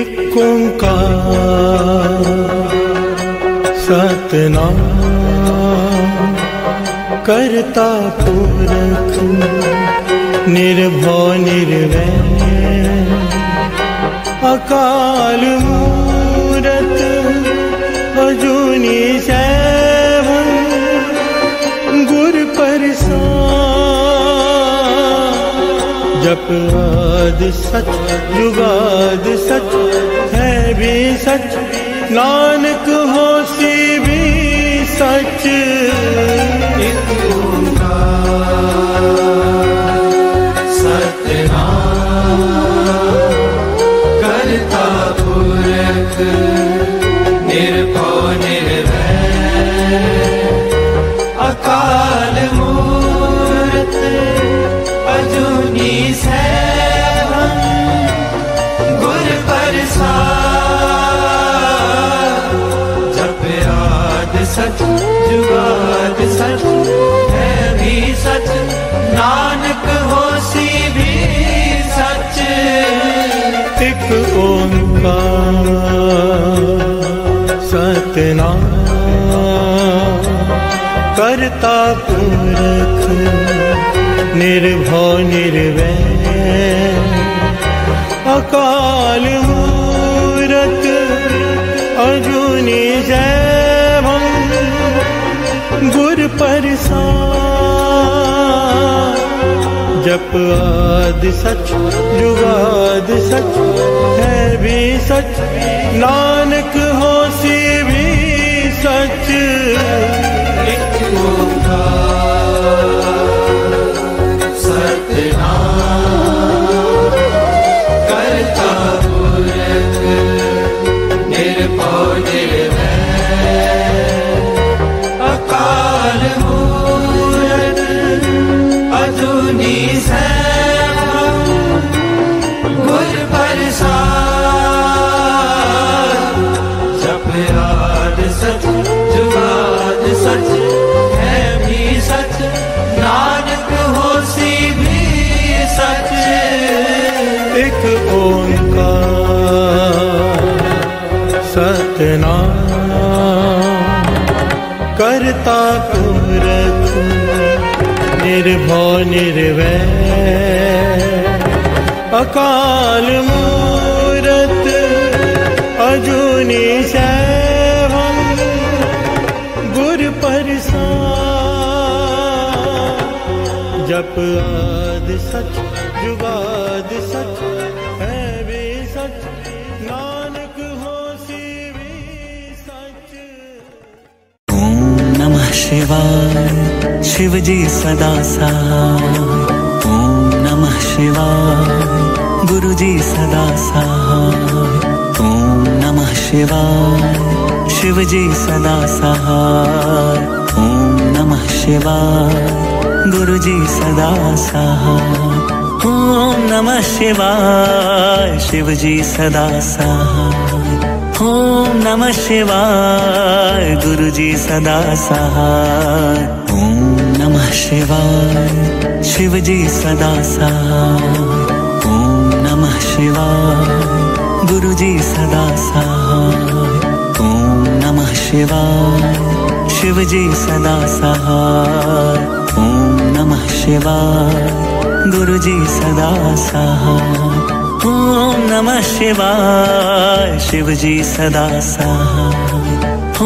एक ओंकार सतनाम करता पुरख निर्भव निर्वैर अकाल मूरत अजूनी सैभं गुर प्रसाद जप आदि सच जुगाद सच है भी सच नानक होसी भी सच एक ओंकार सतनाम करता पुरख निर्भव निर्वैर अकाल मूरत अजूनी सैभं गुर प्रसाद जप आद सच जुगाद सच है भी सच नानक होसी भी सच एक ओंकार सतनाम करता पुरख निर्भव निर्वैर अकाल मूरत अजूनी सैभं गुर प्रसाद जप आदि सच जुगाद सच है भी सच नानक होसी भी सच एक ओंकार सतनाम करता पुरख निर्भव निर्वैर अकाल मूरत अजूनी सैभं गुर प्रसाद जप आद सच जुगाद सच है भी सच नानक होसी भी सच एक ओंकार सतनाम करता पुरख निर्भव निर्वैर अकाल मूरत अजूनी सैभं गुर प्रसाद जप आद सच जुगाद सच है भी सच नानक होसी भी सच। ओम नमः शिवाय शिवजी सदा सहाय। ओम नमः शिवाय गुरुजी सदा सहाय। ओम नमः शिवाय शिवजी सदा सहाय। ओम नमः शिवाय गुरुजी सदा सहाय। ओम नमः शिवाय शिवजी सदा सहाय। ओम नमः शिवाय गुरुजी सदा सहाय। ओम नमः शिवाय शिवजी सदा सहाय। ओम नमः शिवाय गुरुजी सदा सहाय। ओम नमः शिवाय शिवजी सदा सहाय। ओम नमः शिवाय गुरुजी सदा सहाय। ओम नमः शिवाय शिवजी सदा सहाय।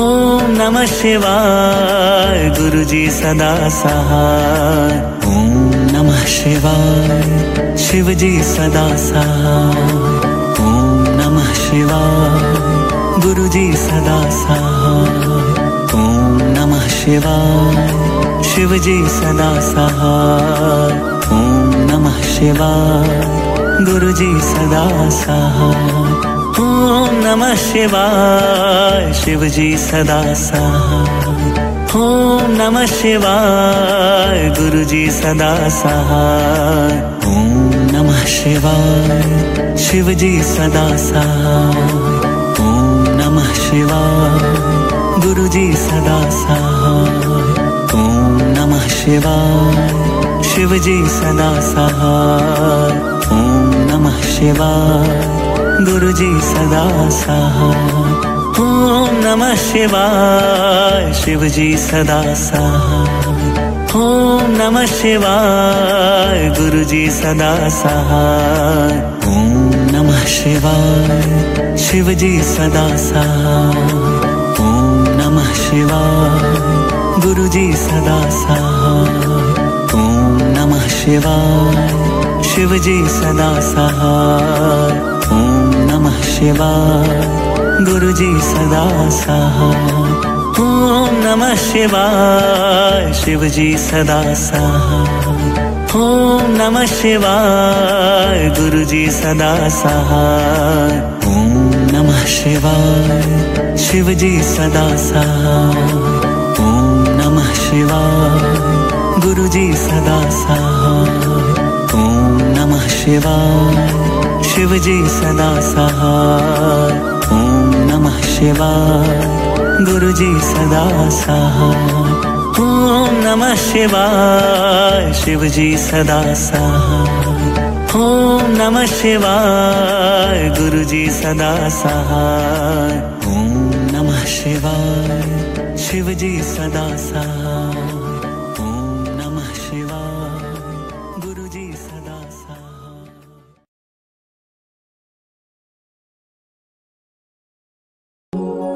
ओम नमः शिवाय गुरुजी सदा सहाय। ओम नमः शिवाय शिवजी सदा सहाय। ओम नमः शिवाय गुरुजी सदा सहाय। ओम नमः शिवाय शिवजी सदा सहाय। ओम नमः शिवाय गुरुजी सदा सहाय। ओम नमः शिवाय शिवजी सदा सहाय। ओम नमः शिवाय गुरुजी सदा सहाय। ओम नमः शिवाय शिवजी सदा सहाय। ओम नमः शिवाय गुरुजी सदा सहाय। ओम नमः शिवाय शिवजी सदा सहाय। ओम नमः शिवाय गुरु जी सदा सहाय। ओम नमः शिवाय शिव जी सदा सहाय। ओम नमः शिवाय गुरु जी सदा सहाय। ओम नमः शिवाय शिव जी सदा सहाय। ओम नमः शिवाय गुरु जी सदा सहाय। ओम नमः शिवाय शिव जी सदा सहाय। ओम नमः शिवाय गुरु जी सदा सहाय। ओम नमः शिवाय शिव जी सदा सहाय। ओम नमः शिवाय गुरु जी सदा सहाय। ओम नमः शिवाय शिव जी सदा सहाय। ओम नमः शिवाय गुरु जी सदा सहाय। ओम नमः शिवाय शिव जी सदा सहाय। ओम नमः शिवाय गुरु जी सदा सहाय। ओम नमः शिवाय शिव जी सदा सहाय। ओम नमः शिवाय गुरु जी सदा सहाय। ओम नमः शिवाय शिव जी सदा सहाय। ओम नमः शिवाय गुरु जी सदा सहाय।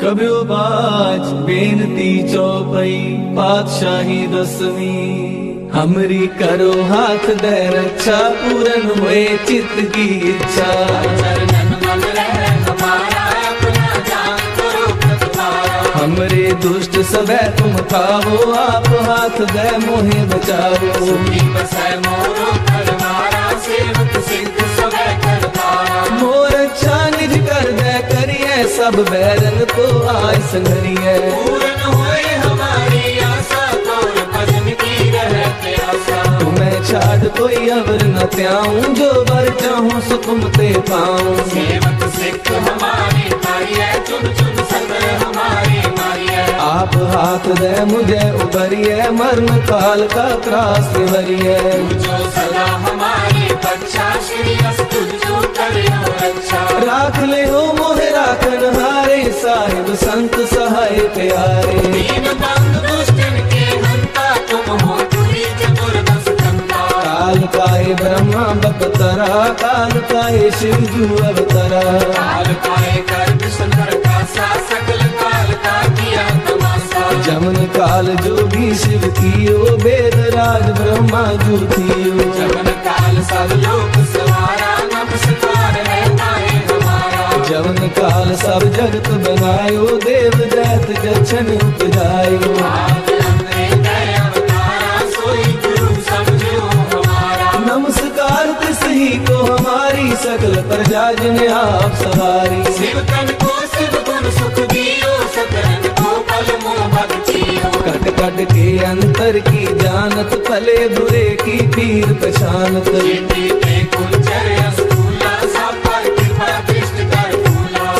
कबियो बाज बेनती चौपई पातशाही दसवीं। हमरी करो हाथ दे रक्षा पूरन हुए चित्त की इच्छा। हमरे दुष्ट सबे तुम खाओ आप हाथ दे मोहे बचाओ। मोर अच्छा निज कर दे करिए सब बैरन को आय संघरिए। तुम्हें छाड़ कोई अवर न त्याऊं जो बर चाहूं सो तुम ते पाऊं। सेवक सिख हमारी मारिए चुन चुन सगर हमारी मारिए। आप हाथ दे मुझे उबरिए मरण काल का त्रास निवरिए। जो सदा हमारी बच्चा श्री अस्तु जो करियो रक्षा। राख ले हो मोहे राखन हारे साहिब संत सहाय प्यारे। दीन बंधु दुष्टन के हंता तुम हो काल काए ब्रह्मा बपतरा काल काए शिव जू अवतरा। काल काए कर विष्णु का सा सकल काल का किया तमाशा। जमन काल जो भी शिव कियो वेद राज ब्रह्मा जू थियो। जमन काल सब लोक सवारा नमस्कार है नाए हमारा। जमन काल सब जगत बनायो देव दैत जछन उपजायो। नमस्कार सही को हमारी सकल प्रजा जिने आप सवारी। शिव तन को शिव गुण सुख दियो सकरन को पल मोह भक्तियो। कट कट के अंतर की जानत भले बुरे की पीर पहचानत।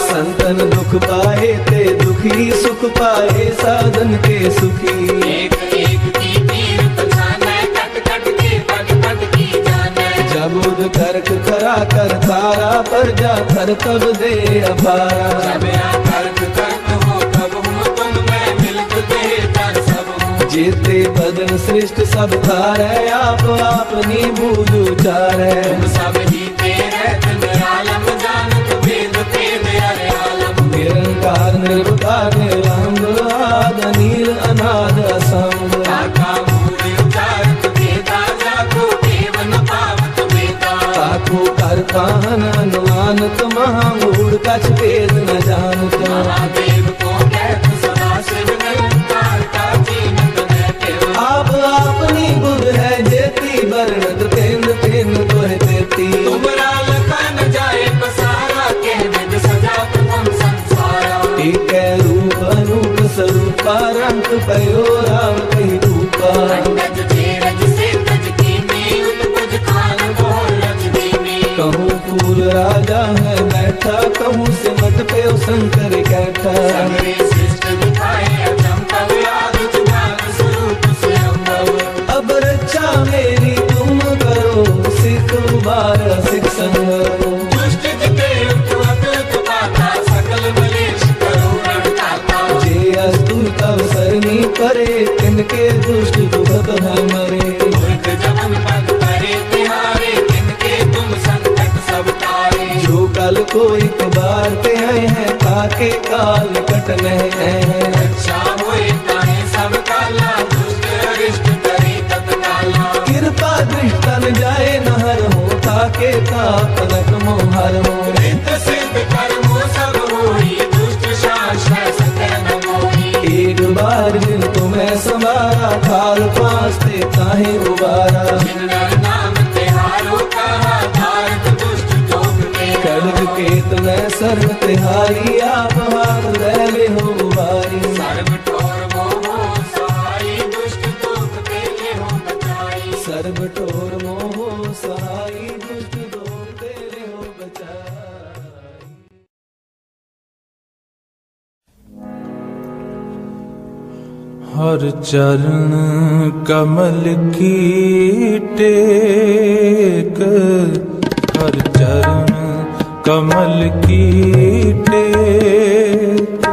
संतन दुख पाए ते दुखी सुख पाए साधन के सुखी। एक एक की पीर पहचाने कट कट के पग पग की जाने। जबुद कर्क करा कर तारा पर जा कर तब दे अपारा। जब या कर्क कर्क हो तब हो तुम मैं मिलत दे कर सब हो। जेते बदन सृष्ट सब थारे आप अपनी बूझ उचारे। तुम सब ही तेरे निरालम जानत वेद भेद अरे आलम। निरंकार निर्विकार निरंग आद नील अनाद असंग। आका मूल उचारत वेदा जाको देव न पावत वेदा। ताको कर काहन अनुमानत महामूढ़ कछ वेद न जानत। महादेव को कहत सदा शिव निरंकार का जीनत रहते। आप अपनी बुध है जेती वर्णत तेंद तेंद तोहे तेती। तुमरा लखा न जाए पसारा कह विद सजा तुम संसारा। एक रूप अनूप स्वरूपा रंग पयो राम कहीं रूपा। रंगज तेरज से तज कीनी उत्पुज खान बोल रजदीनी। कहूँ फूल राजा है बैठा कहूँ सिमट पे शंकर कैठा। सगरे सृष्ट दिखाए अचंभव याद जुबान स्वरूप स्वयंभव। अब रक्षा मेरी तुम करो सिख उबार सिख संग। दुष्ट जिते मारते हैं ताके काल कटने हैं। अच्छा हुए ताहे सब काला, दुष्ट अरिष्ट करे तत्काला। कृपा दृष्टन जाए नहर हो, ताके तापनक मोहर हो। रित सिद्ध कर्मो सब होई, दुष्ट शासन सकल न मोही। एक बार जिन तुम्हें संवारा, काल पास्ते ताहे उबारा। जिन नर नाम तिहारो कहा, भारत दुष्ट लोक में खड्ग केत में सर्व तिहारी, आप हाथ ले हो उबारी। सर्व ठोर मोह सहाई, दुष्ट लोक में ले हो बचाई। सर्व ठोर मोह सहाई, दुष्ट लोक तेरे हो बचाई। हर चरण कमल की टेक, हर चरण कमल की टेक।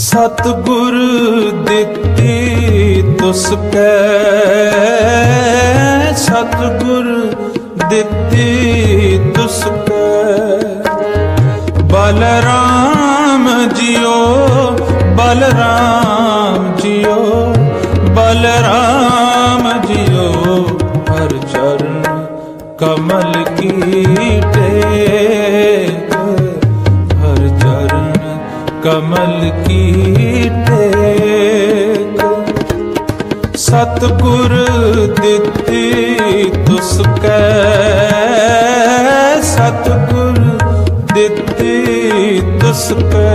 सतगुर दित्ती तुसकै, सतगुर दित्ती तुसकै। बलराम जियो, बलराम जियो, बलराम जियो। हर चरण कमल की टेक, हर चरण कमल की टेक। सतगुर दित्ती तुसकै, सतगुर दित्ती तुसकै।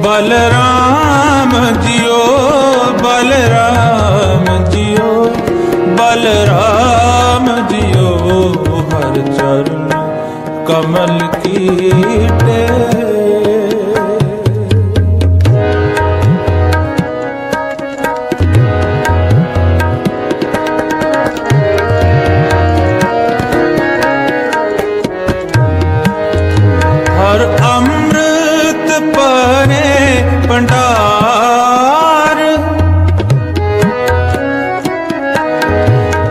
बलराम जियो, बलराम जियो, बलराम जियो। हर चरण कमल की टेक। हर अमृत परे भंडार,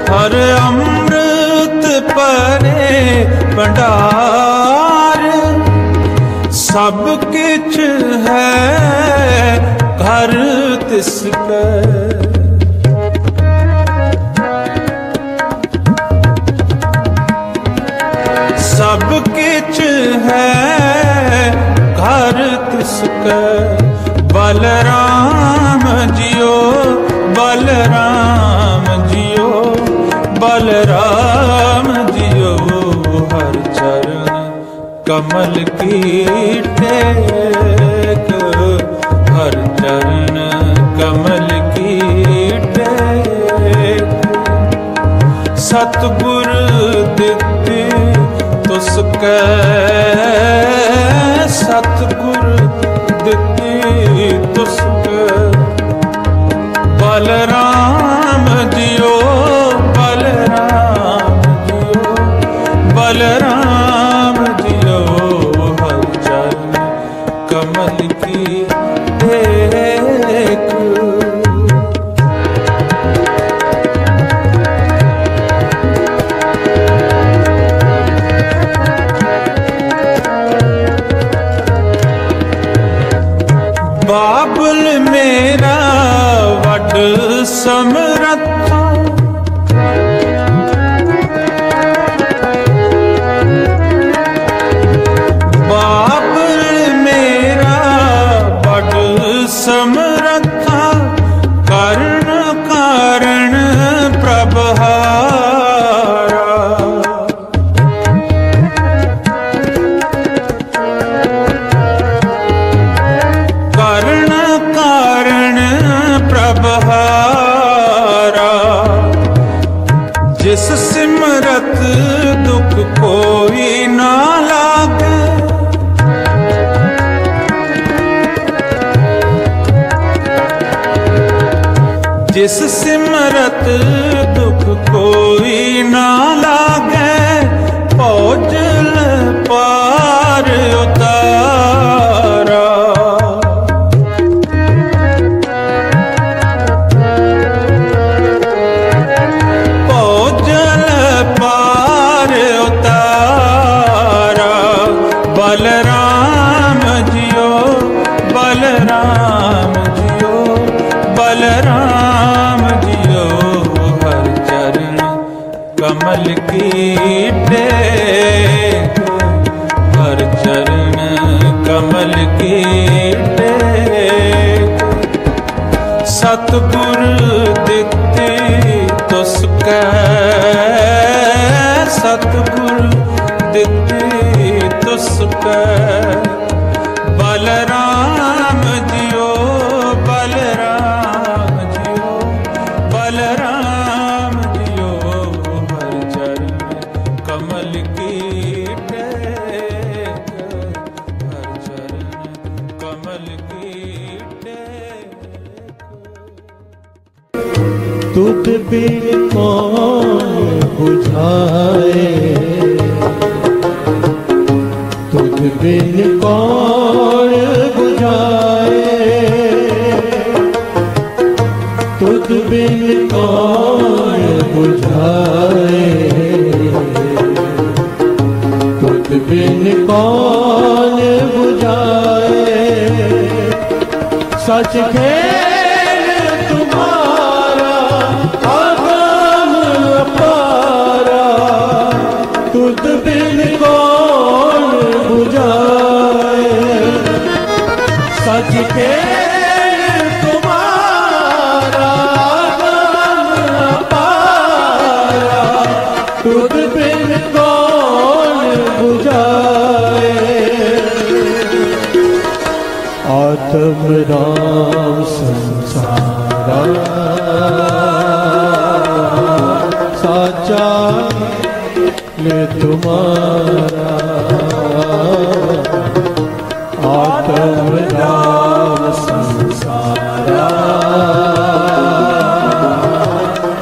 हर अमृत परे भंडार। सब किछ है घर तिसकै, सब किछ है घर तिसकै। बलराम जियो, बलराम जियो, बलराम जियो। हर चरण कमल की टेक, हर चरण कमल की टेक। सतगुर दित्ती तुसकै, सतगुर दित्ती तुसकै। बलराम जियो, बलराम जियो, बलराम जियो। हर चरण कमल की टेक। बाबुल मेरा वड समरथा, बाबुल मेरा वड समरथा। कर्ण कारण प्रभहारा, कर्ण कारण प्रभहारा। जिस सिमरत दुख कोई ना लागे, जिस सिमरत दुख कोई ना लागे। भोजल पार उतारा, भोजल पार उतारा। बलराम जियो बलराम जियो बलराम जियो हर चरण कमल की टेक हर चरण कमल की टेक सतगुर दिते तुसकै सतगुर दिते तुसकै बलराम जियो बलराम जियो बलराम जियो हर चरण कमल की टेक हर चरण कमल की टेक तुझ बिन कौन बुझाए तुझ बिन कौन बुझाए तुझ बिन कौन बुझाए तुझ बिन कौन बुझाए सच खेल तुम्हारा आगम अपारा तुझ बिन कौन बुझाए सच खेल तुम्हारा आगम अपारा तुझ बिन कौन बुझाए आत्म राम संसारा साचा ले तुम्हारा आत्म राम संसारा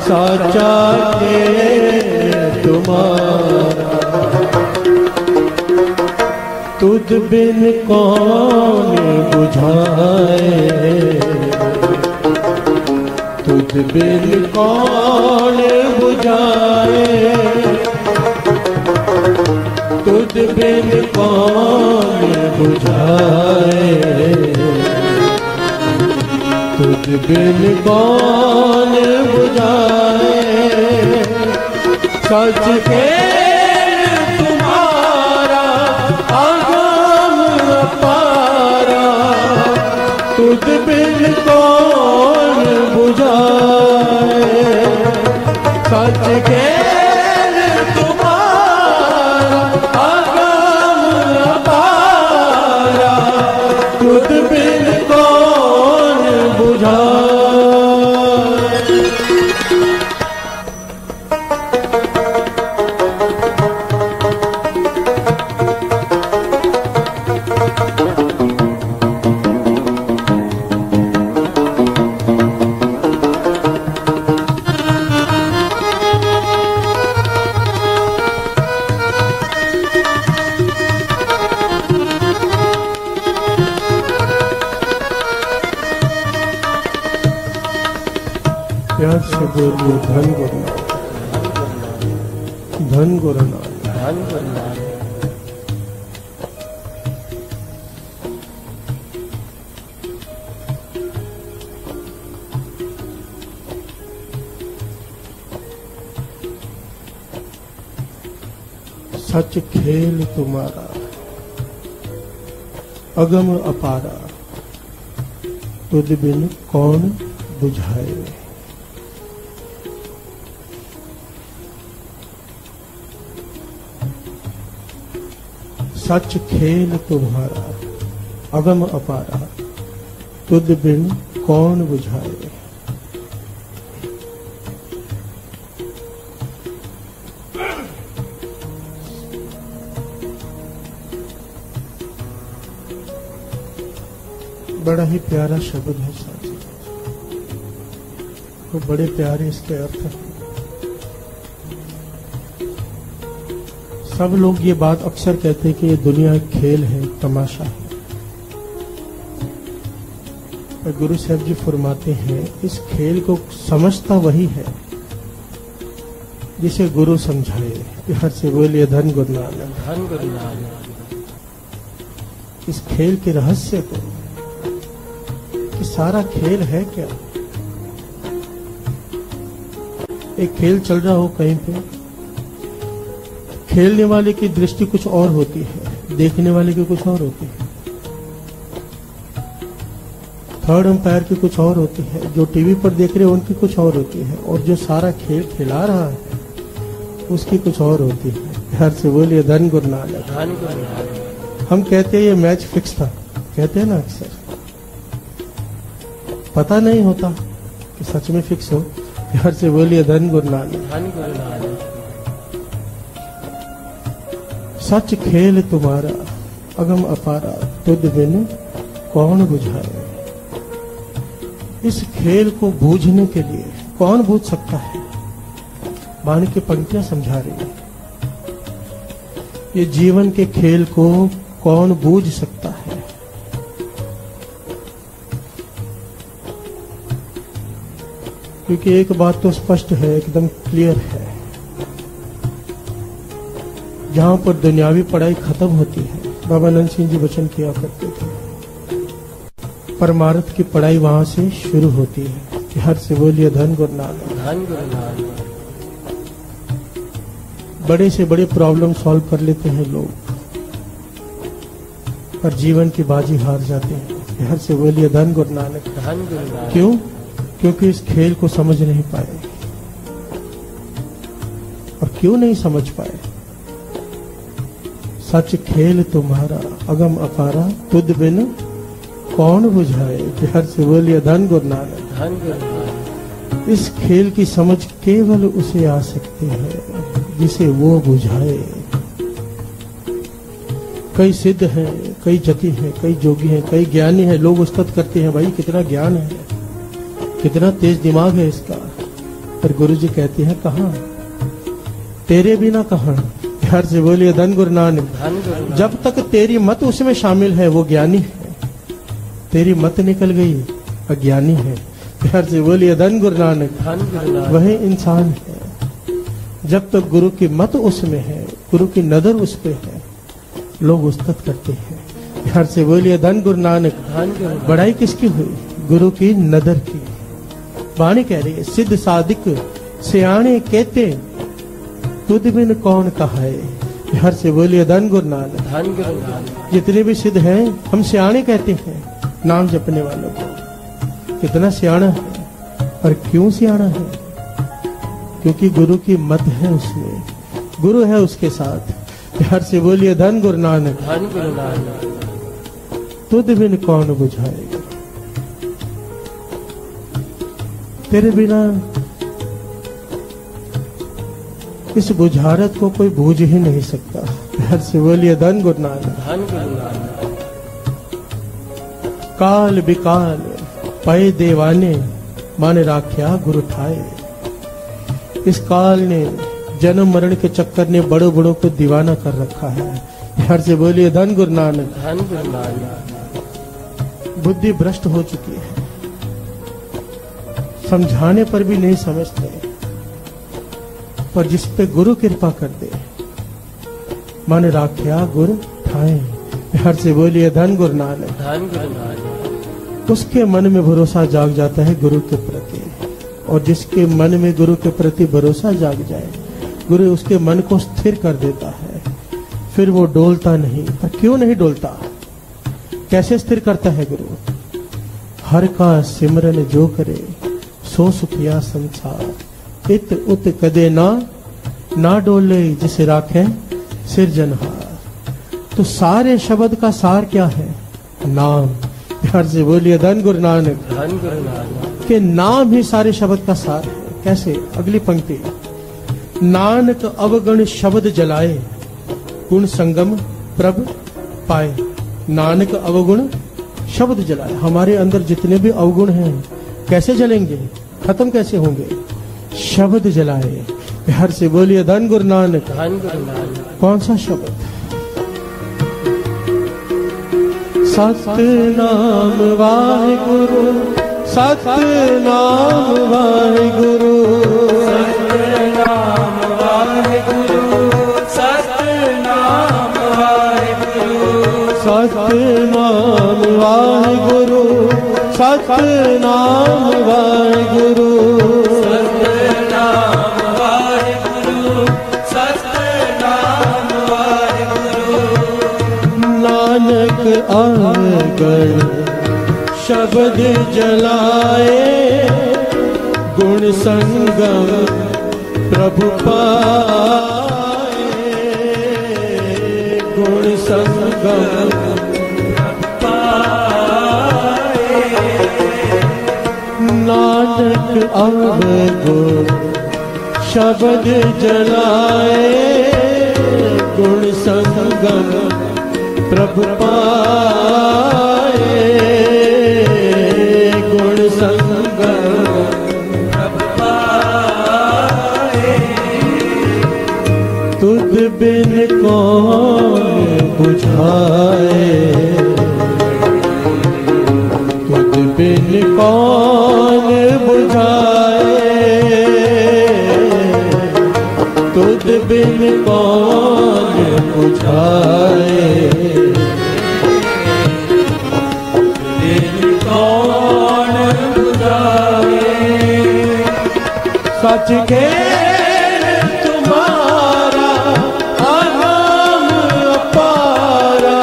साचा ले तुम्हारा तुझ बिन कौन बुझाए तुझ बिन कौन बुझाए तुझ बिन कौन बुझाए तुझ बिन कौन बुझाए सच के तुम्हारा आगम अपारा तुझ बिन कौन बुझाए सच के तुम्हारा आगम अपारा तुझ बिन कौन बुझाए प्यार से बोलिए धन गुरुनाथ धन गुरुनाथ धन गुरुनाथ सच खेल तुम्हारा अगम अपारा तुझ बिन कौन बुझाए सच खेल तुम्हारा अगम अपारा तुझ बिन कौन बुझाए बड़ा ही प्यारा शब्द है साथी, तो बड़े प्यारे इसके अर्थ हैं। सब लोग ये बात अक्सर कहते हैं कि ये दुनिया एक खेल है, तमाशा है। पर गुरु साहब जी फरमाते हैं इस खेल को समझता वही है जिसे गुरु समझाए। हर से बोलिए धन गुरु नानक, धन गुरु नानक। इस खेल के रहस्य को कि सारा खेल है क्या। एक खेल चल रहा हो कहीं पे, खेलने वाले की दृष्टि कुछ और होती है, देखने वाले की कुछ और होती है, थर्ड अंपायर की कुछ और होती है, जो टीवी पर देख रहे हैं उनकी कुछ और होती है, और जो सारा खेल खिला रहा है उसकी कुछ और होती है। घर से बोलिए धन गुरु नानक। हम कहते हैं ये मैच फिक्स था, कहते हैं ना अक्सर, पता नहीं होता कि सच में फिक्स हो। घर से बोलिए धन गुरु नानक। सच खेल तुम्हारा अगम अपारा, तुझ बिन कौन बुझाए। इस खेल को बूझने के लिए कौन बूझ सकता है। वाणी की पंक्तियां समझा रही है, ये जीवन के खेल को कौन बूझ सकता है। क्योंकि एक बात तो स्पष्ट है, एकदम क्लियर है, जहां पर दुनियावी पढ़ाई खत्म होती है, बाबा नंद सिंह जी वचन किया करते थे, परमार्थ की पढ़ाई वहां से शुरू होती है। कि हर से बोलिए धन गुरु नानक। बड़े से बड़े प्रॉब्लम सॉल्व कर लेते हैं लोग, पर जीवन की बाजी हार जाते हैं। हर से बोलिए धन गुरु नानक। क्यों? क्योंकि इस खेल को समझ नहीं पाए। और क्यों नहीं समझ पाए? सच खेल तुम्हारा अगम अपारा, तुझ बिन कौन बुझाए। हर से बोलिए धन गुरु नानक। इस खेल की समझ केवल उसे आ सकती है जिसे वो बुझाए। कई सिद्ध हैं, कई जति हैं, कई जोगी हैं, कई ज्ञानी हैं। लोग उस्तत करते हैं, भाई कितना ज्ञान है, कितना तेज दिमाग है इसका। पर गुरु जी कहते हैं कहाँ, तेरे बिना कहाँ। हर से बोलिए धन गुरु नानक। जब तक तेरी मत उसमें शामिल है वो ज्ञानी है, तेरी मत निकल गई अज्ञानी है। हर से बोलिए धन गुरु नानक। वही इंसान है। जब तक गुरु की मत उसमें है, गुरु की नजर उस पे है, लोग उस्तत करते हैं। हर से बोलिए धन गुरु नानक। बड़ाई किसकी हुई? गुरु की नजर की। वाणी कह रही है, सिद्ध साधिक सियाणे कहते, तुझ बिन कौन कहाए। हर से बोलिए धन गुरु नानक। जितने भी सिद्ध हैं हम सियाणे कहते हैं नाम जपने वालों को। कितना सियाणा है, पर क्यों सियाणा है? क्योंकि गुरु की मत है उसमें, गुरु है उसके साथ। हर से बोलिए धन गुरु नानक। तुझ बिन कौन बुझाएगा। तेरे बिना इस बुझारत को कोई बूझ ही नहीं सकता। हर से बोलिए धन गुरु नानक। काल बिकाल पय देवाने, मान राख्या गुरु ठाए। इस काल ने, जन्म मरण के चक्कर ने बड़ों बड़ों को दीवाना कर रखा है। हर से बोलिए धन गुरु नानक। बुद्धि भ्रष्ट हो चुकी है, समझाने पर भी नहीं समझते। पर जिस पे गुरु कृपा कर दे, मन राख्या गुरु ठाए। हर से बोलिए धन गुरु नानक। उसके मन में भरोसा जाग जाता है गुरु के प्रति, और जिसके मन में गुरु के प्रति भरोसा जाग जाए, गुरु उसके मन को स्थिर कर देता है। फिर वो डोलता नहीं। पर क्यों नहीं डोलता? कैसे स्थिर करता है गुरु? हर का सिमरन जो करे, सो सुखिया संसार। इत उत कदे ना डोले, जिसे राखे सिरजनहार। तो सारे शब्द का सार क्या है? नाम। हर से बोलिए धन गुरु नानक। के नाम ही सारे शब्द का सार है। कैसे? अगली पंक्ति, नानक अवगुण शब्द जलाए, गुण संगम प्रभ पाए। नानक अवगुण शब्द जलाए। हमारे अंदर जितने भी अवगुण हैं कैसे जलेंगे, खत्म कैसे होंगे? शब्द जलाए। हर से बोलिए धन गुरु नानक। कौन सा शब्द? सतनाम वाहिगुरु, सतनाम वाहिगुरु, सतनाम वाहिगुरु, सतनाम वाहिगुरु, सतनाम वाहिगुरु, सतनाम वाहिगुरु, सतनाम वाहिगुरु, सतनाम वाहिगुरु। नानक अवगण शब्द जलाए, गुण संगम प्रभु पाए, गुण संगम पाए। नानक अवगुण शब्द जलाए, गुण संगम प्रभु पाए, गुण संगम प्रभु पाए। तुझ बिन कौन बुझाए, तुझ बिन कौन बुझाए, तुझ बिन कौन बुझाए, बिन कौन बुझाए। सच के तुम्हारा अनाम अपारा,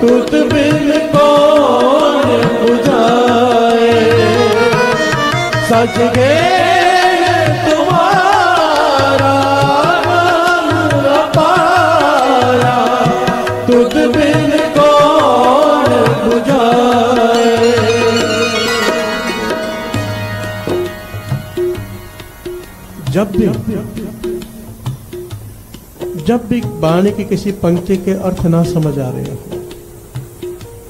तुझ बिन कौन बुझाए, सच के तुम्हारा अनाम अपारा, तुझ बिन कौन बुझाए। जब भी वाणी की किसी पंक्ति के अर्थ ना समझ आ रहे हो,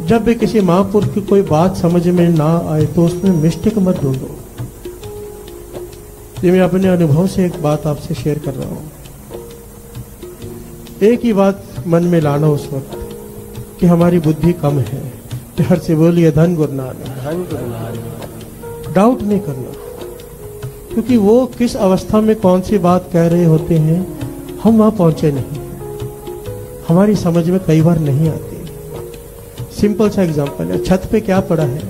जब भी किसी महापुरुष की कोई बात समझ में ना आए, तो उसमें मिस्टेक मत ढूंढो। ये मैं अपने अनुभव से एक बात आपसे शेयर कर रहा हूं। एक ही बात मन में लाना उस वक्त कि हमारी बुद्धि कम है। हर से बोलिए धन गुरु नानक। डाउट नहीं करना, क्योंकि वो किस अवस्था में कौन सी बात कह रहे होते हैं, हम वहां पहुंचे नहीं, हमारी समझ में कई बार नहीं आती। सिंपल सा एग्जांपल है, छत पे क्या पड़ा है,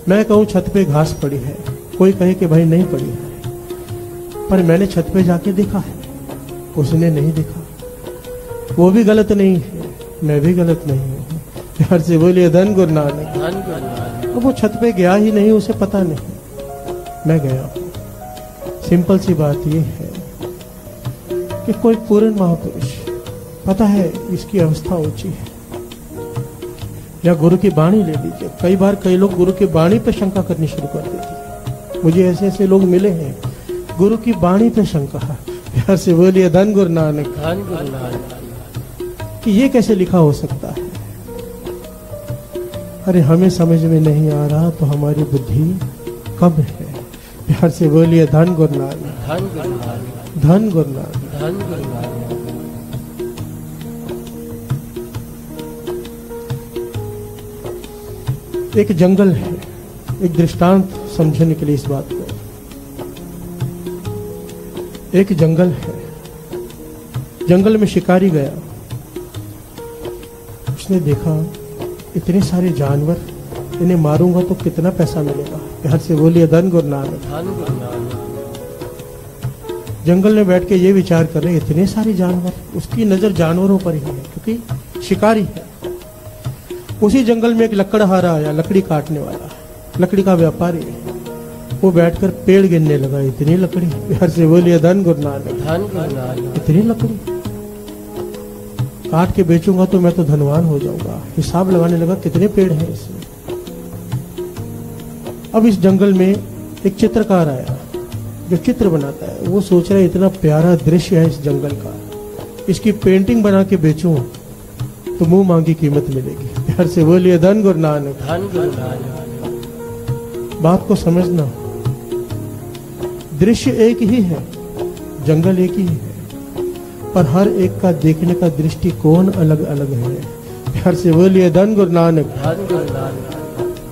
मैं कहूं छत पे घास पड़ी है, कोई कहे कि भाई नहीं पड़ी है, पर मैंने छत पे जाके देखा है, उसने नहीं देखा। वो भी गलत नहीं है, मैं भी गलत नहीं हूं। प्यार से बोलिए धन गुरु नानक। वो छत पे गया ही नहीं, उसे पता नहीं, मैं गया हूं। सिंपल सी बात ये है कि कोई पूर्ण महापुरुष, पता है इसकी अवस्था ऊंची है, या गुरु की वाणी ले लीजिए। कई बार कई लोग गुरु की वाणी पे शंका करनी शुरू कर देते हैं। मुझे ऐसे ऐसे लोग मिले हैं, गुरु की वाणी पे शंका। प्यार से बोलिए धन गुरु नानक। कि ये कैसे लिखा हो सकता है। अरे हमें समझ में नहीं आ रहा तो हमारी बुद्धि कम है। प्यार से बोलिए धन गुरु नानक, धन गुरु नानक। एक जंगल है, एक दृष्टांत समझने के लिए इस बात को। एक जंगल है, जंगल में शिकारी गया, उसने देखा इतने सारे जानवर, इन्हें मारूंगा तो कितना पैसा मिलेगा। प्यार से बोलिए धन गुरु नानक। जंगल में बैठ के ये विचार कर रहे, इतने सारे जानवर, उसकी नजर जानवरों पर ही है क्योंकि शिकारी है। उसी जंगल में एक लकड़हारा आया, लकड़ी काटने वाला, लकड़ी का व्यापारी है। वो बैठकर पेड़ गिनने लगा, इतनी लकड़ी। प्यार से बोलिए धन गुरु नानक। इतनी लकड़ी काट के बेचूंगा तो मैं तो धनवान हो जाऊंगा। हिसाब लगाने लगा कितने पेड़ हैं इसमें। अब इस जंगल में एक चित्रकार आया जो चित्र बनाता है। वो सोच रहा है इतना प्यारा दृश्य है इस जंगल का, इसकी पेंटिंग बना के बेचूं तो मुंह मांगी कीमत मिलेगी। प्यार से बोलिए धन गुरु नानक। बात को समझना, दृश्य एक ही है, जंगल एक ही है, पर हर एक का देखने का दृष्टिकोण अलग अलग है। प्यार से बोलिए धन गुरु नानक।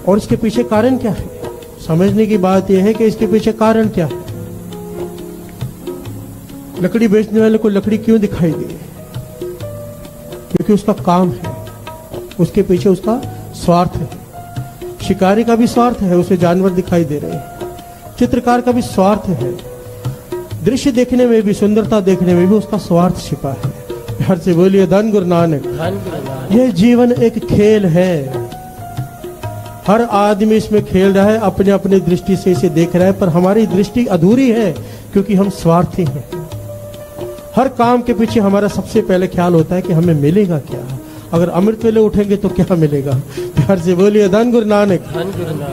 और इसके पीछे कारण क्या है, समझने की बात यह है कि इसके पीछे कारण क्या है। लकड़ी बेचने वाले को लकड़ी क्यों दिखाई दी, क्योंकि उसका काम है, उसके पीछे उसका स्वार्थ है। शिकारी का भी स्वार्थ है, उसे जानवर दिखाई दे रहे हैं। चित्रकार का भी स्वार्थ है, दृश्य देखने में भी, सुंदरता देखने में भी उसका स्वार्थ छिपा है। प्यार से बोलिए धन गुरु नानक। यह जीवन एक खेल है, हर आदमी इसमें खेल रहा है, अपने अपने दृष्टि से इसे देख रहा है, पर हमारी दृष्टि अधूरी है क्योंकि हम स्वार्थी हैं। हर काम के पीछे हमारा सबसे पहले ख्याल होता है कि हमें मिलेगा क्या, अगर अमृत वेले उठेंगे तो क्या मिलेगा। प्यार से बोलिए धन गुरु नानक।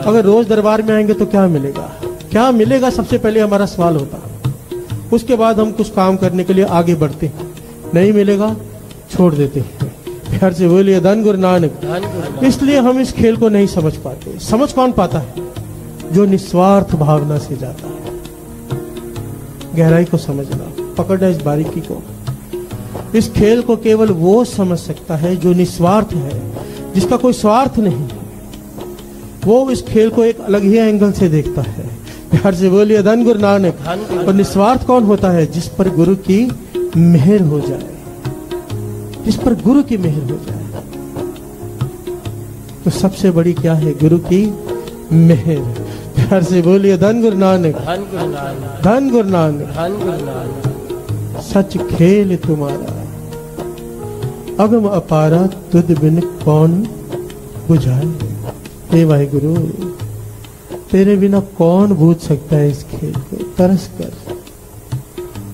अगर रोज दरबार में आएंगे तो क्या मिलेगा, क्या मिलेगा, सबसे पहले हमारा सवाल होता है। उसके बाद हम कुछ काम करने के लिए आगे बढ़ते हैं, नहीं मिलेगा छोड़ देते हैं। प्यार से बोलिए धन गुरु नानक। इसलिए हम इस खेल को नहीं समझ पाते। समझ कौन पाता है? जो निस्वार्थ भावना से जाता है। गहराई को समझना, पकड़ना इस बारीकी को। इस खेल को केवल वो समझ सकता है जो निस्वार्थ है, जिसका कोई स्वार्थ नहीं। वो इस खेल को एक अलग ही एंगल से देखता है। प्यार से बोलिए धन गुरु नानक। और निस्वार्थ कौन होता है? जिस पर गुरु की मेहर हो जाए, जिस पर गुरु की मेहर हो जाए। तो सबसे बड़ी क्या है? गुरु की मेहर। प्यार से बोलिए धन गुरु नानक। धन गुरु नानक। सच खेल तुम्हारा अगम अपारा, तुझ बिन कौन बुझाए। हे वाहिगुरु, तेरे बिना कौन बूझ सकता है इस खेल को। तरस कर,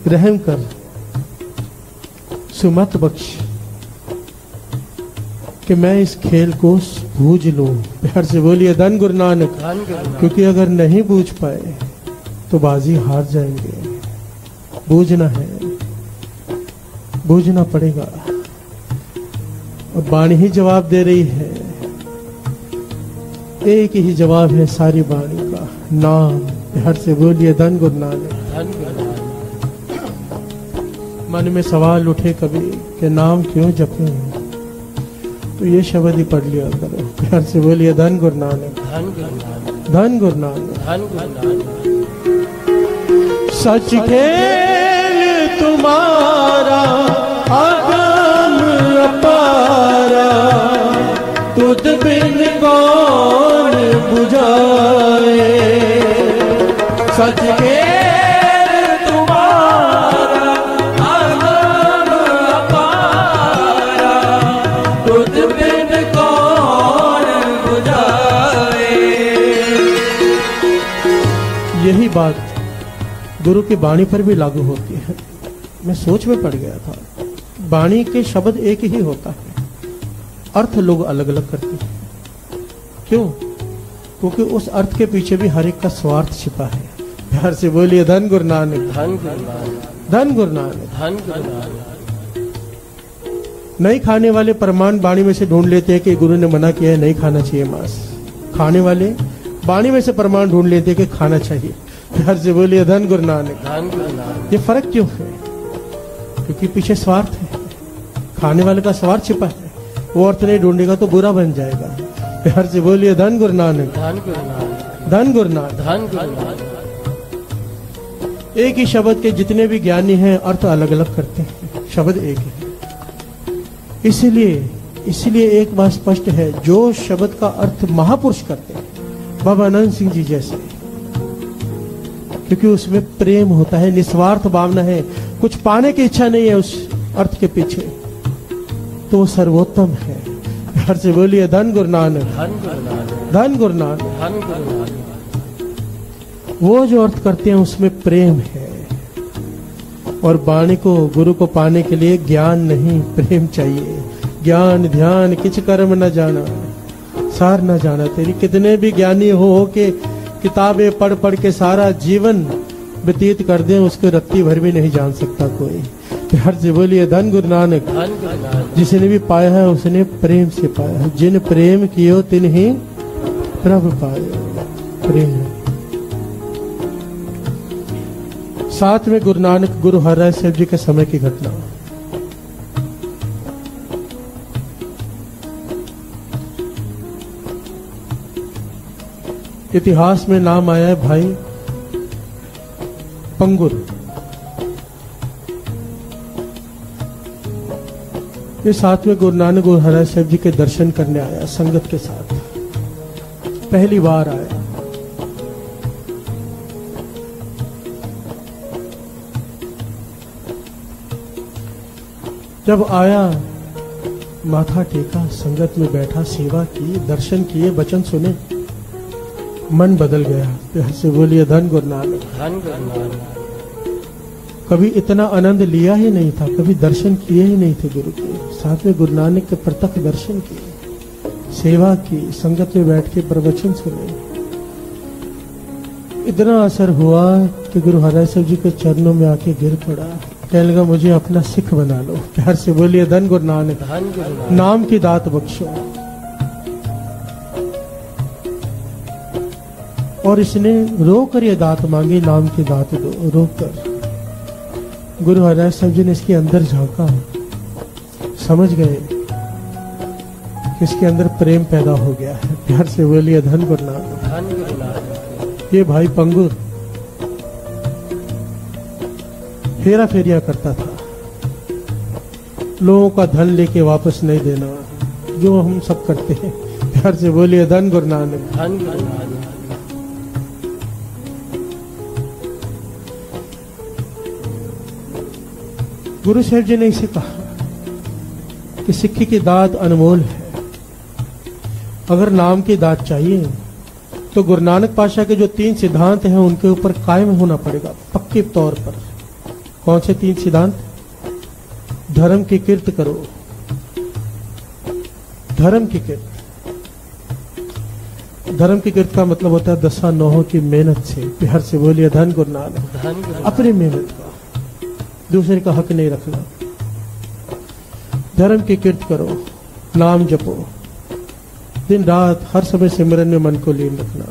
रहम कर, सुमत बख्श कि मैं इस खेल को बूझ लूं। प्यार से बोलिए धन गुरु नानक। क्योंकि अगर नहीं बूझ पाए तो बाजी हार जाएंगे। बूझना है, बूझना पड़ेगा। और बाणी ही जवाब दे रही है, एक ही जवाब है सारी बाणी का, नाम। प्यार से बोलिए धन गुरु नानक। मन में सवाल उठे कभी कि नाम क्यों जपे, तो ये शब्द ही पढ़ लिया करो। प्यार से बोलिए धन गुरु नानक। धन गुरु नानक। सच खेल तुम्हारा अगम अपारा, तुझ बिन कौन बुझाए। सच खेल तुम्हारा अगम अपारा, तुझ बिन कौन बुझाए। यही बात गुरु की बाणी पर भी लागू होती है। मैं सोच में पड़ गया था, बाणी के शब्द एक ही होता है, अर्थ लोग अलग अलग करते हैं। क्यों? क्योंकि उस अर्थ के पीछे भी हर एक का स्वार्थ छिपा है। प्यार से बोलिए धन गुरु नानक। धन गुरु नानक। नहीं खाने वाले प्रमाण बाणी में से ढूंढ लेते हैं कि गुरु ने मना किया है, नहीं खाना चाहिए मांस। खाने वाले बाणी में से प्रमाण ढूंढ लेते हैं कि खाना चाहिए। प्यार से बोलिए धन गुरु नानक। ये फर्क क्यों है? क्योंकि पीछे स्वार्थ है, खाने वाले का स्वार्थ छिपा है। वो अर्थ नहीं ढूंढेगा तो बुरा बन जाएगा। प्यार से बोलिए धन गुरु नानक। धन गुरु नानक। एक ही शब्द के जितने भी ज्ञानी हैं अर्थ अलग अलग करते हैं, शब्द एक है। इसीलिए एक बात स्पष्ट है, जो शब्द का अर्थ महापुरुष करते हैं, बाबा आनंद सिंह जी जैसे, क्योंकि उसमें प्रेम होता है, निस्वार्थ भावना है, कुछ पाने की इच्छा नहीं है उस अर्थ के पीछे, तो वो सर्वोत्तम है। प्यार से बोलिए धन गुरु नानक। धन गुरु नानक। वो जो अर्थ करते हैं उसमें प्रेम है। और बाणी को, गुरु को पाने के लिए ज्ञान नहीं, प्रेम चाहिए। ज्ञान ध्यान किछ कर्म न जाना, सार न जाना। तेरी कितने भी ज्ञानी हो के किताबें पढ़ पढ़ के सारा जीवन व्यतीत कर दे, उसको रत्ती भर भी नहीं जान सकता कोई। प्यार से बोलिए धन गुरु नानक। जिसने भी पाया है उसने प्रेम से पाया है। जिन प्रेम कियो तिन ही प्रभु पाए। प्रेम। साथ में गुरु नानक गुरु हरराय साहब जी के समय की घटना। इतिहास में नाम आया है भाई पंगुर। ये साथ में गुरु नानक गुरु हराज साहब जी के दर्शन करने आया संगत के साथ, पहली बार आया। जब आया माथा टेका, संगत में बैठा, सेवा की, दर्शन किए, वचन सुने, मन बदल गया। प्यार से बोलिए धन गुरु नानक। धन गुरु नानक। कभी इतना आनंद लिया ही नहीं था, कभी दर्शन किए ही नहीं थे गुरु के। साथ में गुरु नानक के प्रत्यक्ष दर्शन किए, सेवा की, संगत में बैठ के प्रवचन सुने। इतना असर हुआ कि गुरु हराज साहब जी के चरणों में आके गिर पड़ा। कहने लगा मुझे अपना सिख बना लो। प्यार से बोलिए धन गुरु नानक। धन गुरु नानक। नाम की दात बख्शो। और इसने रो कर ये दात मांगी, नाम की दात दो, रो कर। गुरु हराज साहब जी ने इसके अंदर झांका, समझ गए कि इसके अंदर प्रेम पैदा हो गया है। प्यार से बोलिए धन गुरु नानक। धन गुरु नानक। ये भाई पंगुर फेरा फेरिया करता था, लोगों का धन लेके वापस नहीं देना, जो हम सब करते हैं। प्यार से बोलिए धन गुरु नानक। धन गुरु नानक। गुरु साहब जी ने इसे कहा कि सिक्खी की दात अनमोल है। अगर नाम की दात चाहिए तो गुरु नानक पातशाह के जो 3 सिद्धांत हैं उनके ऊपर कायम होना पड़ेगा पक्के तौर पर। कौन से 3 सिद्धांत? धर्म की कीर्त करो, धर्म की कीर्त। धर्म की कीर्त का मतलब होता है दशा नौहों की मेहनत से। प्यार से बोलिए धन गुरु नानक। धन गुरु। अपनी मेहनत का, दूसरे का हक नहीं रखना। धर्म की कीर्त करो, नाम जपो, दिन रात हर समय सिमरन में मन को लीन रखना,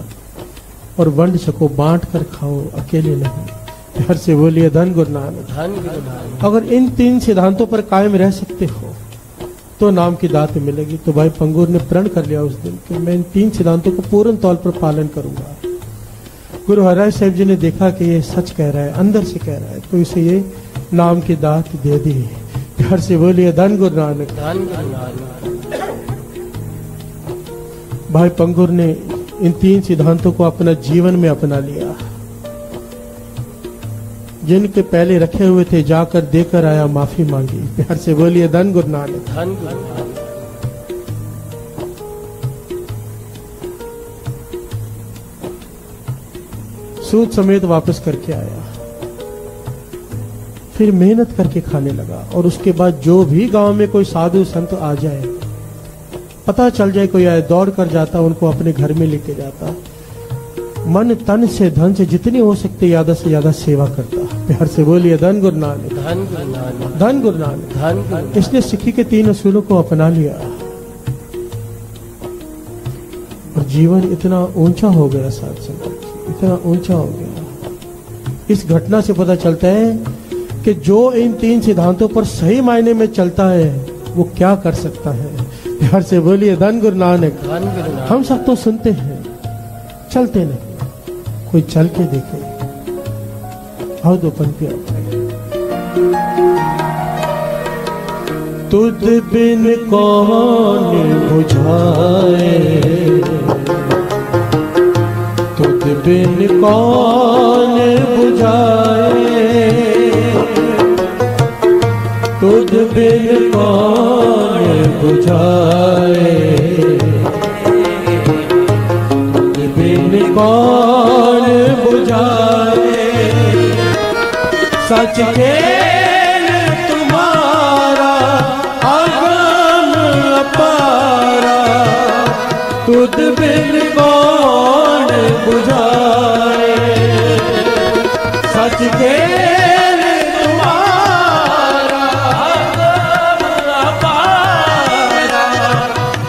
और वंड सको, बांट कर खाओ, अकेले नहीं। प्यार से बोलिए धन गुरु नानक। धन गुरु नानक। अगर इन 3 सिद्धांतों पर कायम रह सकते हो तो नाम की दात मिलेगी। तो भाई पंगुर ने प्रण कर लिया उस दिन कि मैं इन 3 सिद्धांतों को पूर्ण तौर पर पालन करूंगा। गुरु हराज साहब जी ने देखा कि ये सच कह रहा है, अंदर से कह रहा है, तो इसे ये नाम की दात दे दी। प्यार से बोलिए धन गुरु नानक। धन गुरु नानक। भाई पंगुर ने इन 3 सिद्धांतों को अपना जीवन में अपना लिया। जिनके पहले रखे हुए थे जाकर देकर आया, माफी मांगी। प्यार से बोलिए धन गुरु नानक। धन गुरु नानक। सूद समेत वापस करके आया, फिर मेहनत करके खाने लगा। और उसके बाद जो भी गांव में कोई साधु संत आ जाए, पता चल जाए कोई आए, दौड़ कर जाता, उनको अपने घर में लेके जाता, मन तन से धन से जितनी हो सकती ज्यादा से ज्यादा सेवा करता। प्यार से बोलिए धन गुरु नानक। धन गुरु नानक। धन गुरु नानक। धन गुरु। इसने सिक्खी के 3 असूलों को अपना लिया और जीवन इतना ऊंचा हो गया। साथ संगत इतना ऊंचा हो गया। इस घटना से पता चलता है कि जो इन 3 सिद्धांतों पर सही मायने में चलता है वो क्या कर सकता है। प्यार से बोलिए धन गुरु नानक। धन गुरु नानक। हम सब तो सुनते हैं, चलते नहीं। कोई चल के देखे। आओ 2 पंक्तियां। तुझ बिन कौन बुझाए, तुझ बिन कौन बुझाए, तुझ बिन कौन बुझाए, तुझ बिन कौन बुझाए, सच खेल तुम्हारा अगम अपारा, तुझ बिन कौन बुझाए, सच खेल तुम्हारा अगम अपारा,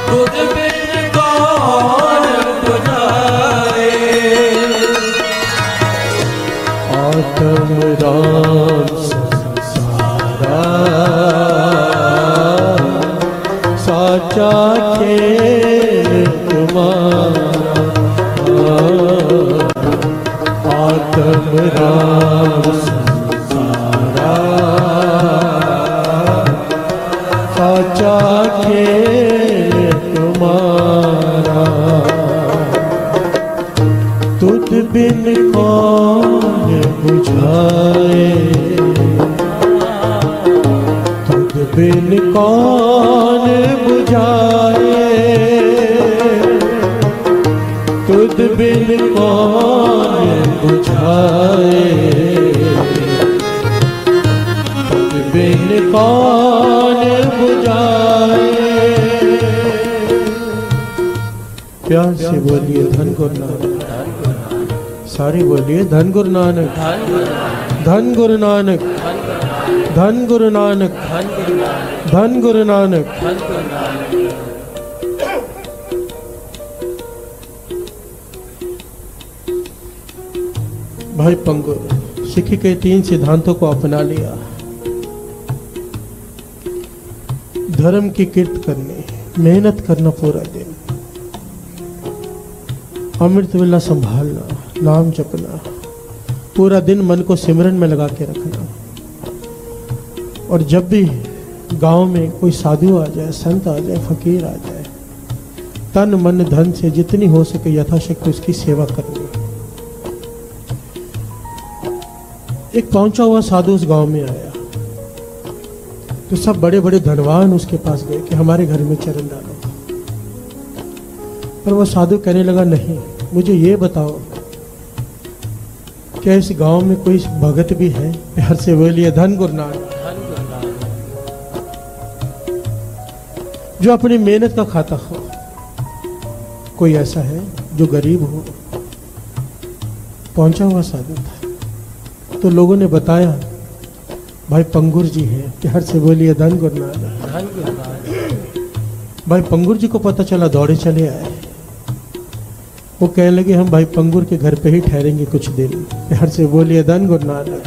तुझ बिन कौन बुझाए। आत्म राम संसारा साचा खेल तुम्हारा, आत्म राम संसारा साचा बिन कौन बुझाए, तुझ बिन कौन बुझाए, तुझ बिन कौन बुझाए, तुझ बिन कौन बुझाए। प्यार से बोलिए धन गुरु नानक, सारी बोलिए धन गुरु नानक, धन गुरु नानक, धन गुरु नानक, धन गुरु नानक। भाई पंगुर सिख के 3 सिद्धांतों को अपना लिया। धर्म की कीर्त करनी, मेहनत करना पूरा दिन, अमृत वेला संभालना, नाम जपना, पूरा दिन मन को सिमरन में लगा के रखना। और जब भी गांव में कोई साधु आ जाए, संत आ जाए, फकीर आ जाए, तन मन धन से जितनी हो सके यथाशक्ति उसकी सेवा करनी। एक पहुंचा हुआ साधु उस गांव में आया तो सब बड़े बड़े धनवान उसके पास गए कि हमारे घर में चरण डालो। पर वो साधु कहने लगा, नहीं, मुझे ये बताओ क्या इस गांव में कोई भगत भी है? प्यार से बोलिए धन गुरु नानक, जो अपनी मेहनत का खाता हो। कोई ऐसा है जो गरीब हो? पहुंचा हुआ साधु था तो लोगों ने बताया, भाई पंगुर जी हैं। प्यार से बोलिए धन गुरु नानक। भाई पंगुर जी को पता चला, दौड़े चले आए। वो कहने लगे, हम भाई पंगुर के घर पे ही ठहरेंगे कुछ दिन। प्यार से बोलिए धन गुरु नानक।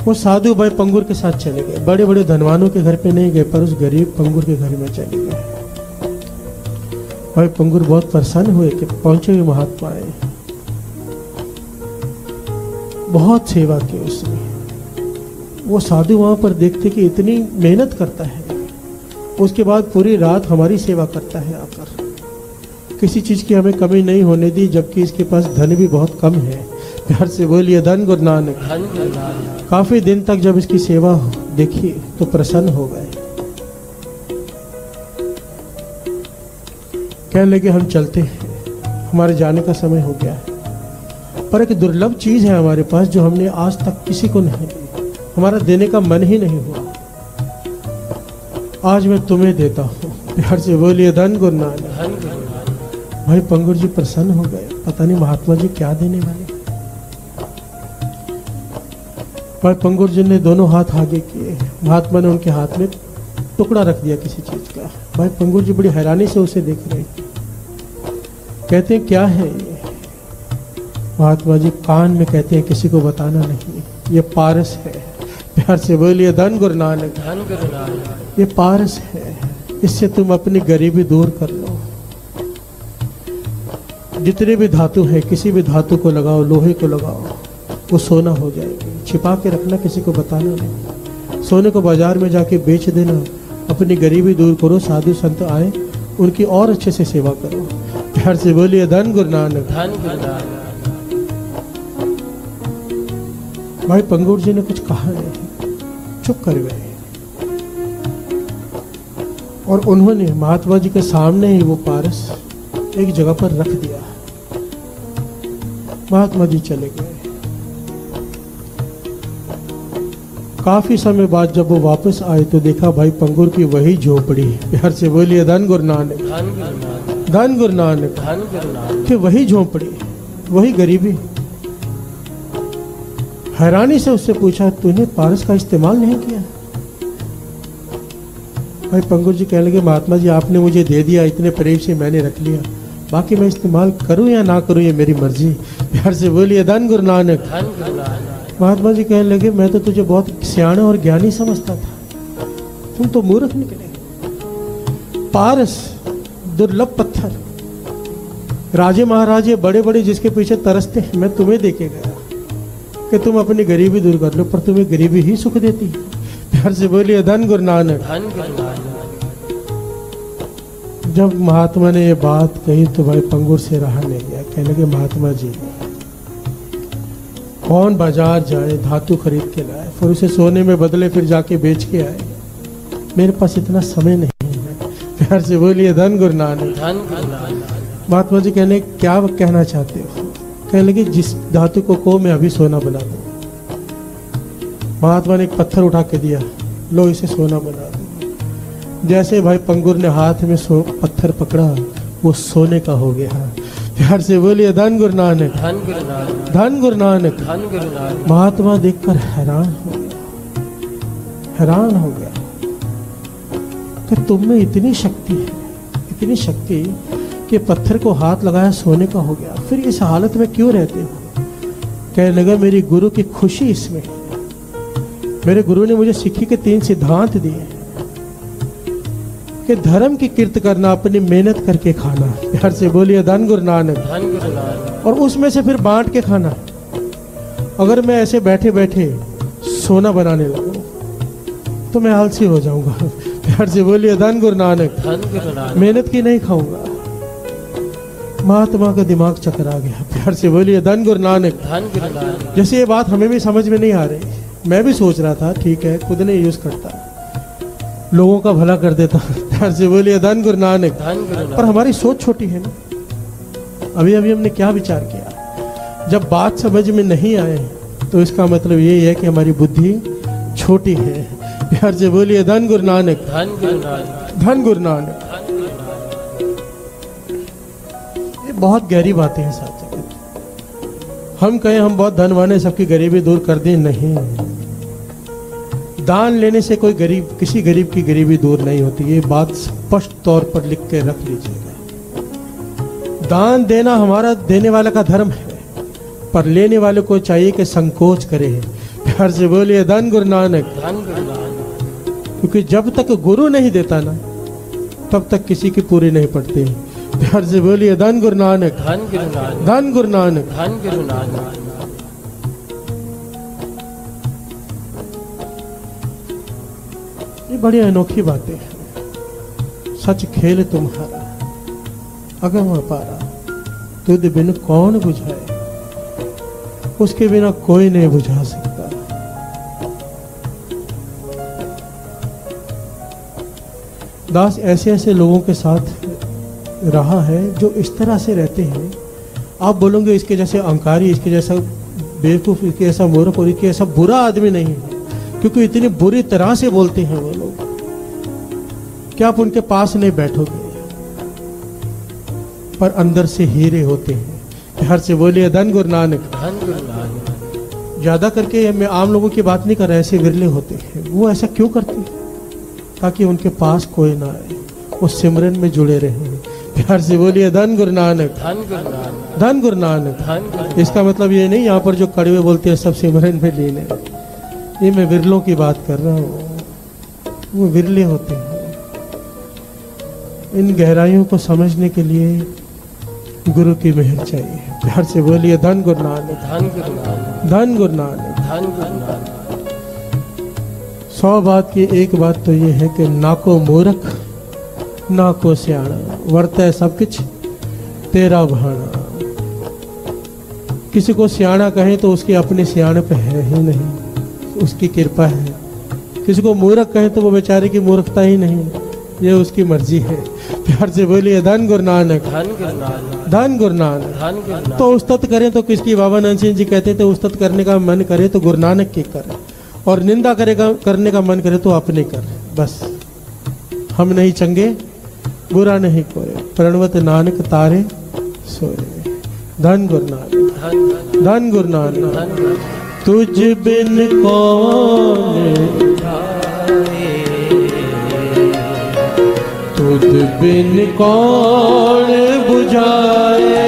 वो साधु भाई पंगुर के साथ चले गए। बड़े बड़े धनवानों के घर पे नहीं गए, पर उस गरीब पंगुर के घर में चले गए। भाई पंगुर बहुत प्रसन्न हुए कि पहुंचे हुए महात्मा आए। बहुत सेवा की उसने। वो साधु वहां पर देखते कि इतनी मेहनत करता है, उसके बाद पूरी रात हमारी सेवा करता है आकर, किसी चीज की हमें कमी नहीं होने दी, जबकि इसके पास धन भी बहुत कम है। प्यार से बोलिए धन गुरु नानक। काफी दिन तक जब इसकी सेवा देखी तो प्रसन्न हो गए। कहने लगे, हम चलते हैं, हमारे जाने का समय हो गया है। पर एक दुर्लभ चीज है हमारे पास जो हमने आज तक किसी को नहीं दी, हमारा देने का मन ही नहीं हुआ। आज मैं तुम्हें देता हूँ। प्यार से बोलिए धन गुरु नानक। भाई पंगुर जी प्रसन्न हो गए, पता नहीं महात्मा जी क्या देने वाले। भाई पंगुर जी ने दोनों हाथ आगे किए, महात्मा ने उनके हाथ में टुकड़ा रख दिया किसी चीज का। भाई पंगुर जी बड़ी हैरानी से उसे देख रहे थे। कहते हैं, क्या है ये? महात्मा जी कान में कहते हैं, किसी को बताना नहीं, ये पारस है। प्यार से बोलिए धन गुरु नानक। ये पारस है, इससे तुम अपनी गरीबी दूर कर लो। जितने भी धातु है, किसी भी धातु को लगाओ, लोहे को लगाओ, वो सोना हो जाएगी। छिपा के रखना, किसी को बताना नहीं। सोने को बाजार में जाके बेच देना, अपनी गरीबी दूर करो। साधु संत आए, उनकी और अच्छे से सेवा करो। प्यार से बोलिए धन गुरु नानक। भाई पंगुर जी ने कुछ कहा नहीं, चुप कर गए। और उन्होंने महात्मा जी के सामने ही वो पारस एक जगह पर रख दिया। महात्मा जी चले गए। काफी समय बाद जब वो वापस आए तो देखा भाई पंगुर की वही झोपड़ी। प्यार से बोलिए धन गुरु नानक। धन गुरु नानक। कि वही झोपड़ी, वही गरीबी। हैरानी से उससे पूछा, तूने पारस का इस्तेमाल नहीं किया? भाई पंगुर जी कहने लगे, महात्मा जी आपने मुझे दे दिया, इतने प्रेम से मैंने रख लिया, बाकी मैं इस्तेमाल करूं या ना करूं ये मेरी मर्जी। प्यार से बोलिए धन गुरु नानक। महात्मा जी कहने लगे, मैं तो तुझे बहुत सियाना और ज्ञानी समझता था, तुम तो मूर्ख निकले। पारस दुर्लभ पत्थर, राजे महाराजे बड़े बड़े जिसके पीछे तरसते हैं, मैं तुम्हें देके गया कि तुम अपनी गरीबी दूर कर लो, पर तुम्हें गरीबी ही सुख देती है। प्यार से बोलिए धन गुरु नानक। जब महात्मा ने ये बात कही तो भाई पंगुर से रहा नहीं गया। कहने लगे महात्मा जी, कौन बाजार जाए धातु खरीद के लाए, फिर उसे सोने में बदले, फिर जाके बेच के आए। मेरे पास इतना समय नहीं है। प्यार से बोलिए धन गुरु नानक। धन गुरु नानक। महात्मा जी कहने क्या कहना चाहते हो? कहने लगे जिस धातु को मैं अभी सोना बना दूं। महात्मा ने एक पत्थर उठा के दिया, लो इसे सोना बना दो। जैसे भाई पंगुर ने हाथ में पत्थर पकड़ा, वो सोने का हो गया। प्यार से बोलिए धन गुरु नानक। धन गुरु नानक। धन गुरु नानक। धन गुरु नानक। महात्मा देखकर हैरान हो गया, हैरान हो गया कि तुम में इतनी शक्ति है, इतनी शक्ति कि पत्थर को हाथ लगाया सोने का हो गया, फिर इस हालत में क्यों रहते हो? कहने लगा मेरी गुरु की खुशी इसमें है। मेरे गुरु ने मुझे सिक्खी के 3 सिद्धांत दिए कि धर्म की कीर्त करना, अपनी मेहनत करके खाना। प्यार से बोलिए धन गुरु नानक। धन गुरु नानक। और उसमें से फिर बांट के खाना। अगर मैं ऐसे बैठे बैठे सोना बनाने लगूं तो मैं आलसी हो जाऊंगा। प्यार से बोलिए धन गुरु नानक। धन गुरु नानक। मेहनत की नहीं खाऊंगा। महात्मा का दिमाग चकरा गया। प्यार से बोलिए धन गुरु नानक। धन गुरु नानक। जैसे ये बात हमें भी समझ में नहीं आ रही। मैं भी सोच रहा था ठीक है, खुद नहीं यूज करता, लोगों का भला कर देता। प्यार से बोलिए धन गुरु नानक। धन गुरु नानक। पर हमारी सोच छोटी है ना। अभी अभी हमने क्या विचार किया? जब बात समझ में नहीं आए तो इसका मतलब यही है कि हमारी बुद्धि छोटी है। प्यार से बोलिए धन गुरु नानक। धन गुरु नानक। धन गुरु नानक। धन गुरु नानक। ये बहुत गहरी बातें हैं साथ। हम कहें हम बहुत धनवान हैं, सबकी गरीबी दूर कर दें, नहीं। दान लेने से कोई गरीब, किसी गरीब की गरीबी दूर नहीं होती। ये बात स्पष्ट तौर पर लिख के रख लीजिएगा। दान देना हमारा देने वाले का धर्म है, पर लेने वाले को चाहिए कि संकोच करे। प्यार से बोलिए धन गुरु नानक। धन गुरु नानक। क्योंकि जब तक गुरु नहीं देता ना, तब तक किसी की पूरी नहीं पड़ती। प्यार से बोलिए धन गुरु नानक। धन गुरु नानक। धन गुरु नानक। धन गुरु नानक। ये बड़ी अनोखी बातें हैं। सच खेल तुम्हारा अगम अपारा, तुझ बिन कौन बुझाए, उसके बिना कोई नहीं बुझा सकता। दास ऐसे ऐसे लोगों के साथ रहा है जो इस तरह से रहते हैं। आप बोलोगे इसके जैसे अहंकारी, इसके जैसा बेवकूफ, इसके जैसा मूर्ख और इसके जैसा बुरा आदमी नहीं है, क्योंकि इतनी बुरी तरह से बोलते हैं वो लोग कि आप उनके पास नहीं बैठोगे, पर अंदर से हीरे होते हैं। प्यार से बोलिए धन गुरु नानक। धन गुरु नानक। ज्यादा करके मैं आम लोगों की बात नहीं कर रहा, ऐसे विरले होते हैं। वो ऐसा क्यों करते हैं? ताकि उनके पास कोई ना आए, वो सिमरन में जुड़े रहे। प्यार से बोलिए धन गुरु नानक। धन गुरु नानक। धन गुरु नानक। धन गुरु। इसका मतलब ये नहीं यहाँ पर जो कड़वे बोलते हैं सब सिमरन में लीन है। ये मैं विरलों की बात कर रहा हूँ, वो विरले होते हैं। इन गहराइयों को समझने के लिए गुरु की मेहर चाहिए। प्यार से बोलिए धन गुरु नानक। धन गुरु नानक। धन गुरु नानक। धन गुरु नानक। 100 बात की एक बात तो ये है कि ना को मूर्ख ना को सियाणा, वर्तै सब कुछ तेरा भाना। किसी को सियाणा कहें तो उसके अपने सियाणे पे है ही नहीं, उसकी कृपा है। किसी को मूर्ख कहें तो वो बेचारे की मूर्खता ही नहीं, ये उसकी मर्जी है। प्यार से बोलिए धन गुरु नानक। धन गुरु नानक। धन गुरु नानक। धन गुरु नानक। तो उस्तत करें तो किसकी? बाबा नानक सिंह जी कहते थे उस्तत करने का मन करे तो गुरु नानक की करे, और निंदा करेगा करने का मन करे तो अपने कर। बस हम नहीं चंगे, बुरा नहीं कोई, प्रणवत नानक तारे सोए। धन गुरु नानक। धन धन गुरु नानक। धन गुरु। तुझ बिन कौन तुझ बिन कौन बुझाए,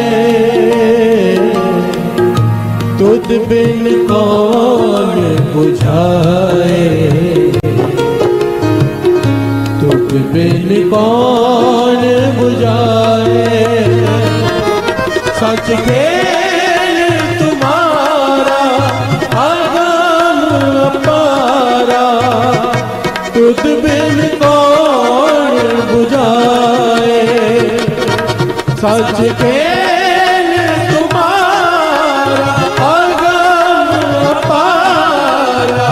तुझ बिन कौन बुझाए, तुझ बिन कौन बुझाए। सच खेल तुम्हारा अगम अपारा, तुझ बिन कौन बुझाए, सच खेल तुम्हारा अगम अपारा,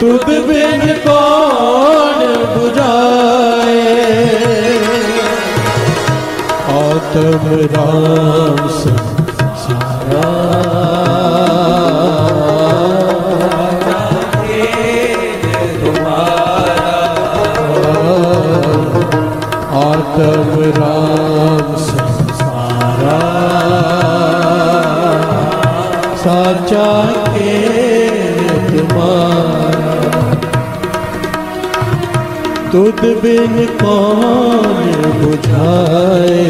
तुझ बिन कौन बुझाए। आत्म राम संसारा, आत्म राम संसारा, साचा के तुम्हारा। तुझ बिन कौन बुझाए,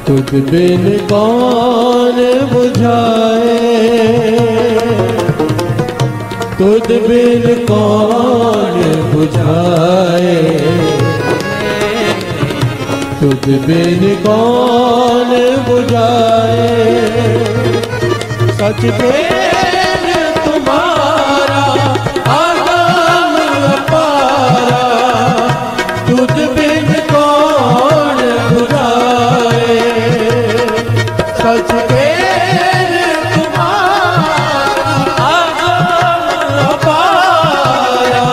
तुझ बिन कौन बुझाए, तुझ बिन कौन बुझाए, तुझ बिन कौन बुझाए। सच खेल तुम्हारा अगम अपारा, तुझ बिन कौन बुझाए। सच खेल तुम्हारा अगम अपारा,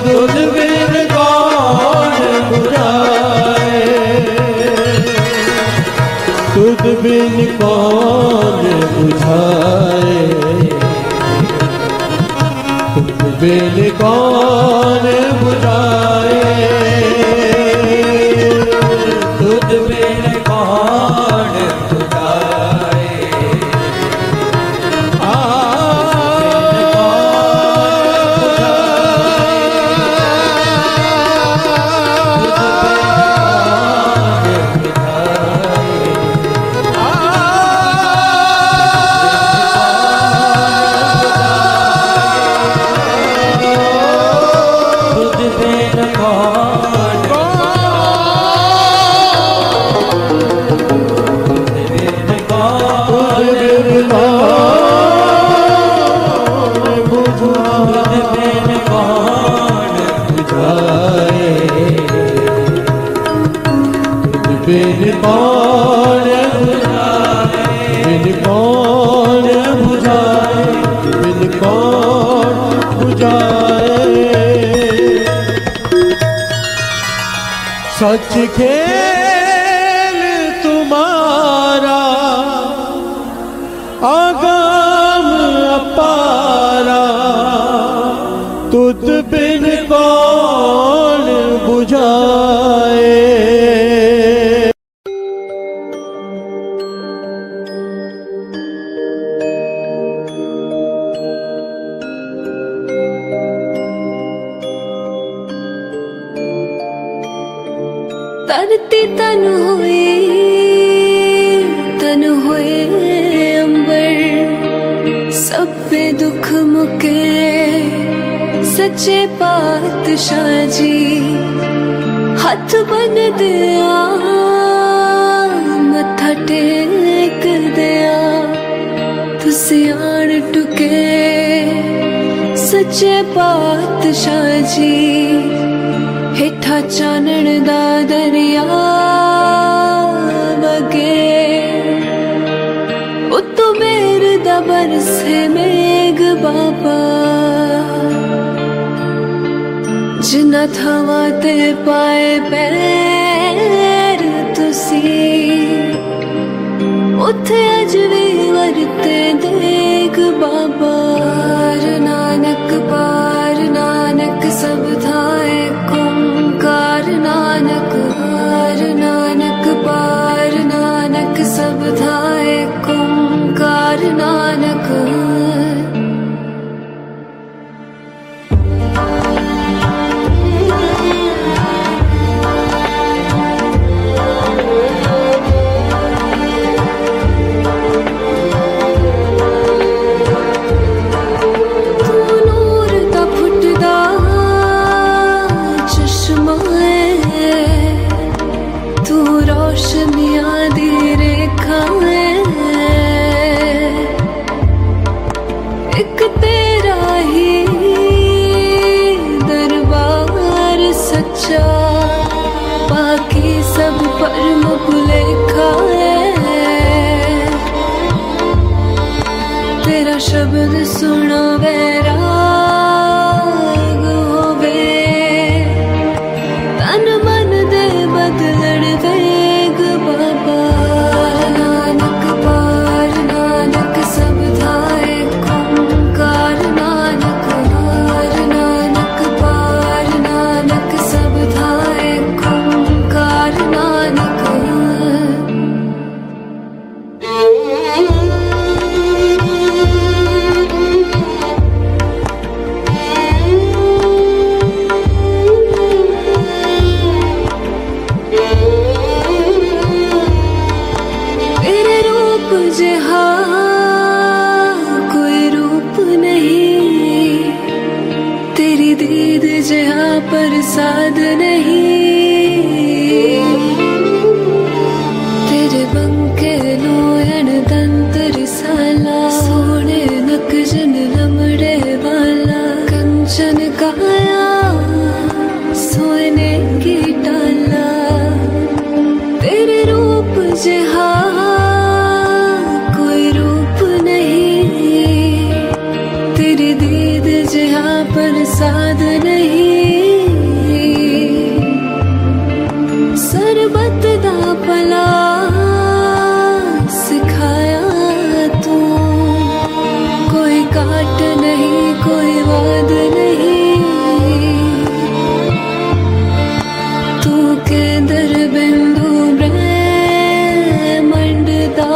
तुझ बिन कौन बुझाए। तुझ बिन कौन बुझाए, तुझ बिन कौन बुझाए, तुझ बिन कौन बुझाए। बिन कौन बुझाए, बिन कौन बुझाए, बिन कौन बुझाए। सच खेल तुम्हारा अगम अपारा, तुझ बिन कौन बुझाए। तरती तन हुए अंबर, सब पे दुख मुके सच्चे पातशाह जी। हाथ बन दिया मत्था टेक दिया, तुसी आन टुके सच्चे पातशाह जी। हेठा चानण दा दरिया वगे, उतो मेर दा बरसे मेघ बाबा। जिन्ना थवा ते पाए पैर तुसी, उथे अज भी वरते देग बाबा। पार नानक सब थाए कार नानक, हार नानक पार नानक सब थाए कार नानक। तू नूर दा फुटदा सब पर मुकुलेखा है। तेरा शब्द सुना वैराग होवे, तन मन दे बदलण वेग बाबा। नानक पार नानक सब धाए ओंकार, नानक हार नानक पार नानक सब धाए ओंकार, नानक जहाँ प्रसाद नहीं, तेरे बंके लोयन दंत रिसाला। सोने नक जन लमड़े वाला, कंचन काया सोने की टाला। तेरे रूप जहाँ कोई रूप नहीं, तेरी दीद जहाँ प्रसाद नहीं। सरबत दा भला सिखाया तू, कोई काट नहीं कोई वाद नहीं। तू केंद्र बिंदु ब्रह्मांड दा,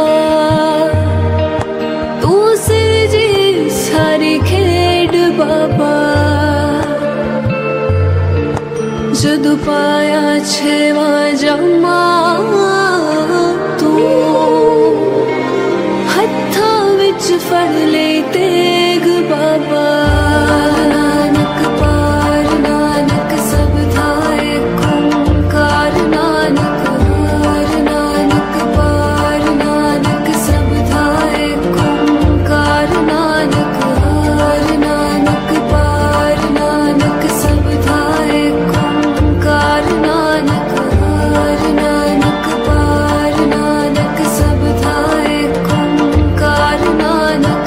तू सिरजी सारी खेड बाबा। जदों पाया छेवा जमा तू, हत्थां विच फड़ ले तेग बाबा। नानक पार नानक सब धाए ओंकार, नानक हार नानक पार नानक सब धाए ओंकार, नानक हार नानक पार नानक सब धाए ओंकार, नानक हार नानक पार नानक सब धाए ओंकार, नानक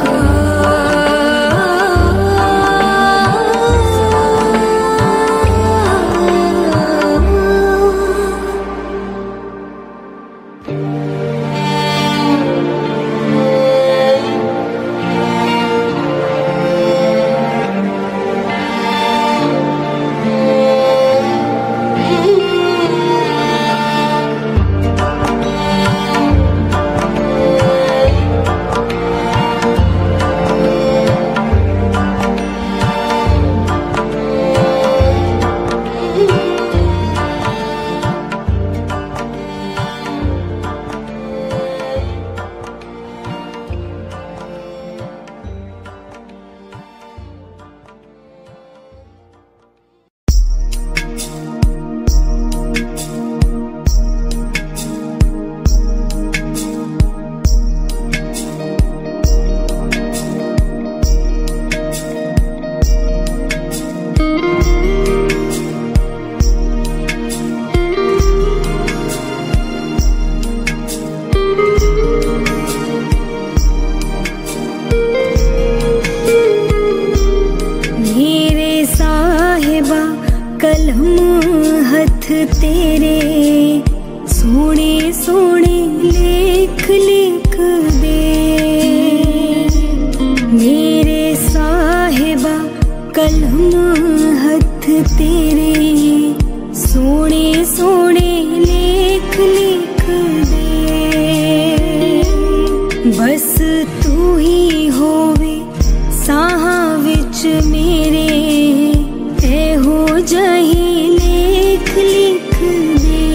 तेरे सोने सोने लेख लिख दे। मेरे साहिबा कलम हथ तेरे सोने सोने लेख लिख दे। बस तू ही होवे साहां विच मेरे, एहो जही लेख लिख दे।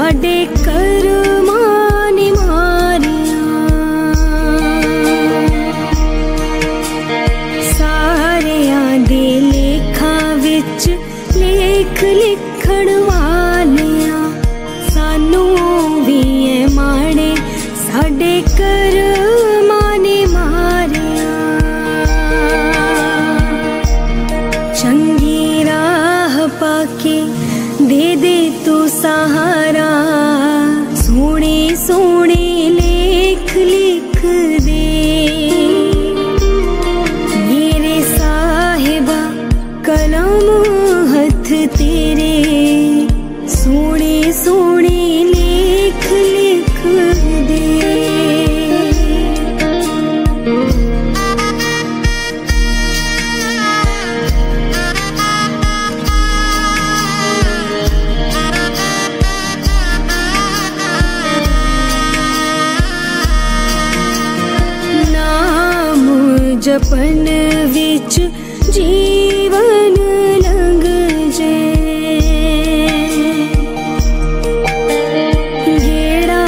साडे करमां ने मारियां, सारियां दे लेखां विच लेख लिखण वालियां, सानू भी ऐ माणे साडे करमां ने मारियां। चंगी राह पाके दे दे तू सहारा, सोने सोने लेख लिख दे मेरे साहिबा, कलम हथ तेरे, सोने सोने लेख लिख दे। नाम जपन विच जीवन लंघ जे, गेड़ा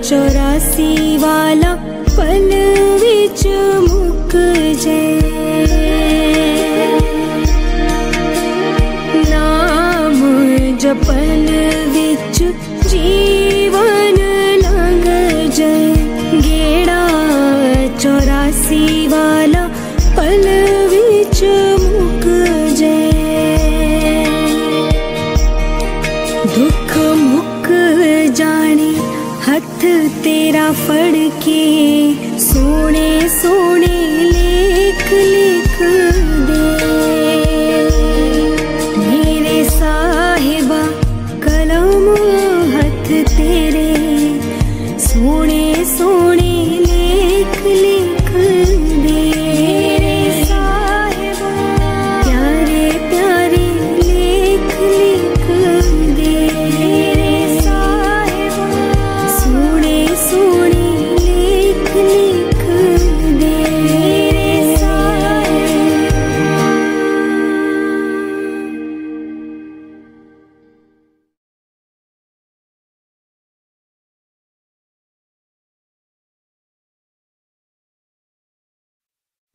84 वाला पल विच मुक जे। नाम जपन विच जीवन लंघ जे, गेड़ा 84 वाला पल विच मुक जे। दुख मुक जाने हथ तेरा फड़ के, सोने सोने लेख लिख दे मेरे साहिबा, कलम हथ तेरे, सोने सोने लेख लिख दे मेरे साहिबा, प्यारे प्यारे लेख लिख दे मेरे साहिबा, सोने सोने लेख लिख दे मेरे साहिबा।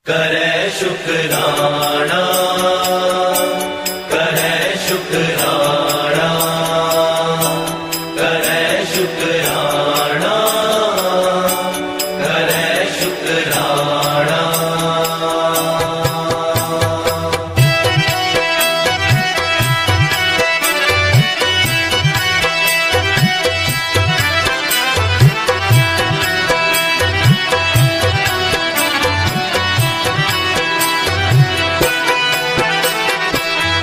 करे शुक्राना, करे शुक्राना, करे शुक्राना, करे शुक्राना।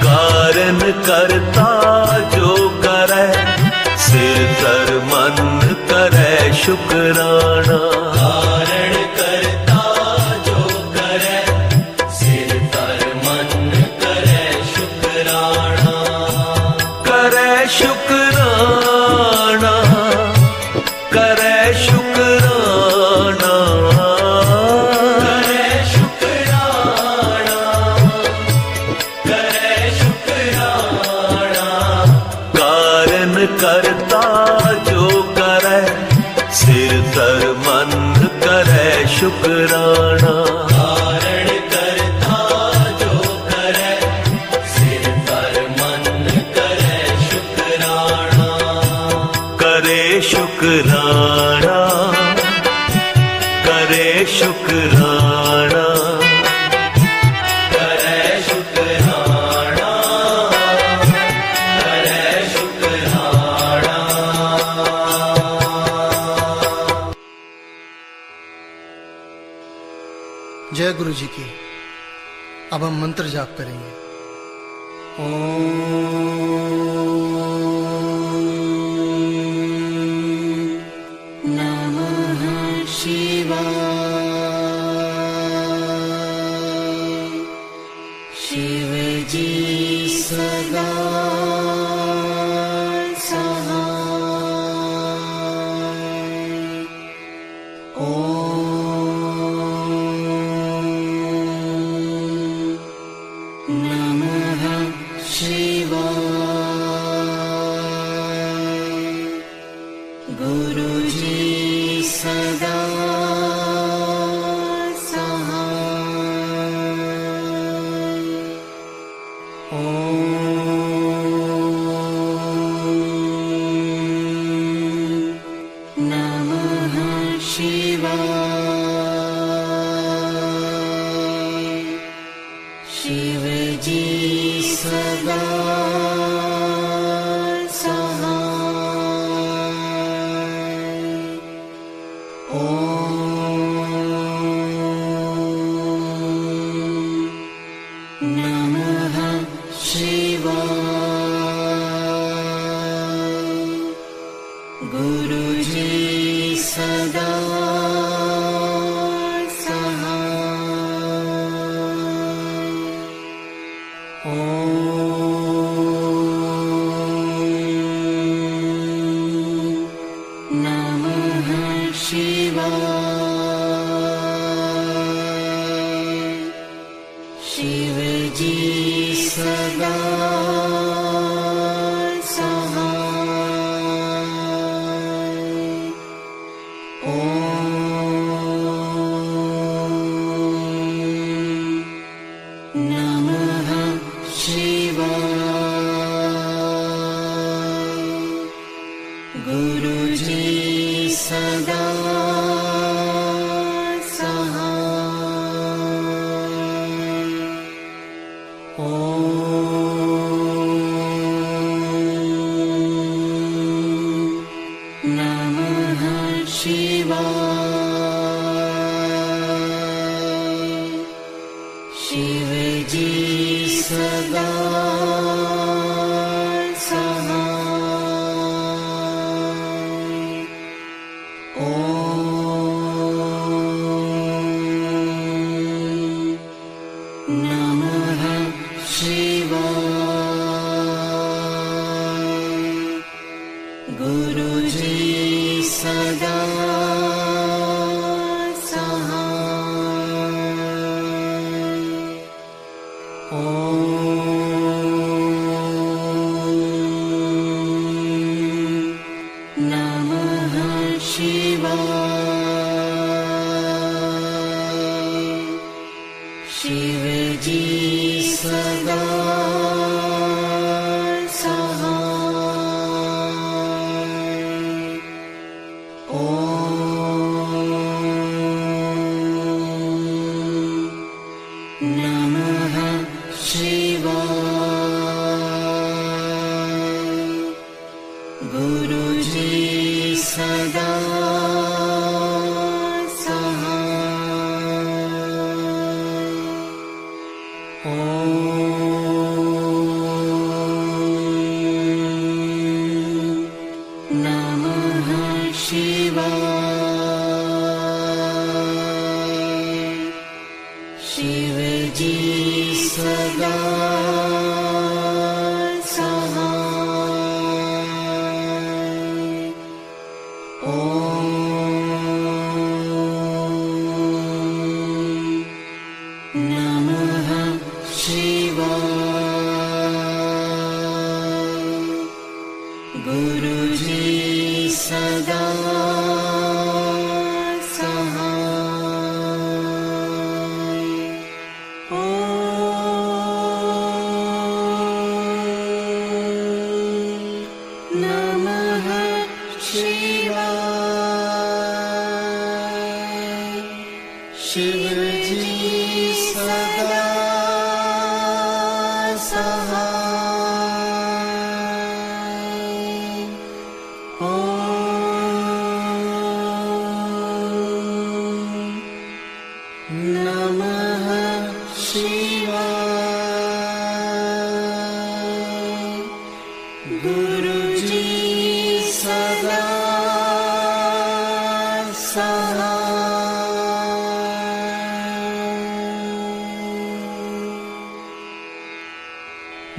कारण करता जो करे, सिर तर मन करे शुक्राना। कारण करता जो करे, सिर तर मन करे शुक्राना। करे शुक्राना, करे शुक्राना, करे शुक्राना, करे शुक्राना। कारण करता जो करे, सिर तर मन करे शुक्राना। कारण करता जो करे, सिर तर मन करे शुक्राना। करे शुक्राना, करे शुक्राना, करे शुक्राना, करे शुक्राना। जय गुरु जी की। अब हम मंत्र जाप करेंगे। नमः शिवाय, शिव जी सदा नमः शिवाय। गुरु जी सदा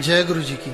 जय गुरु जी की।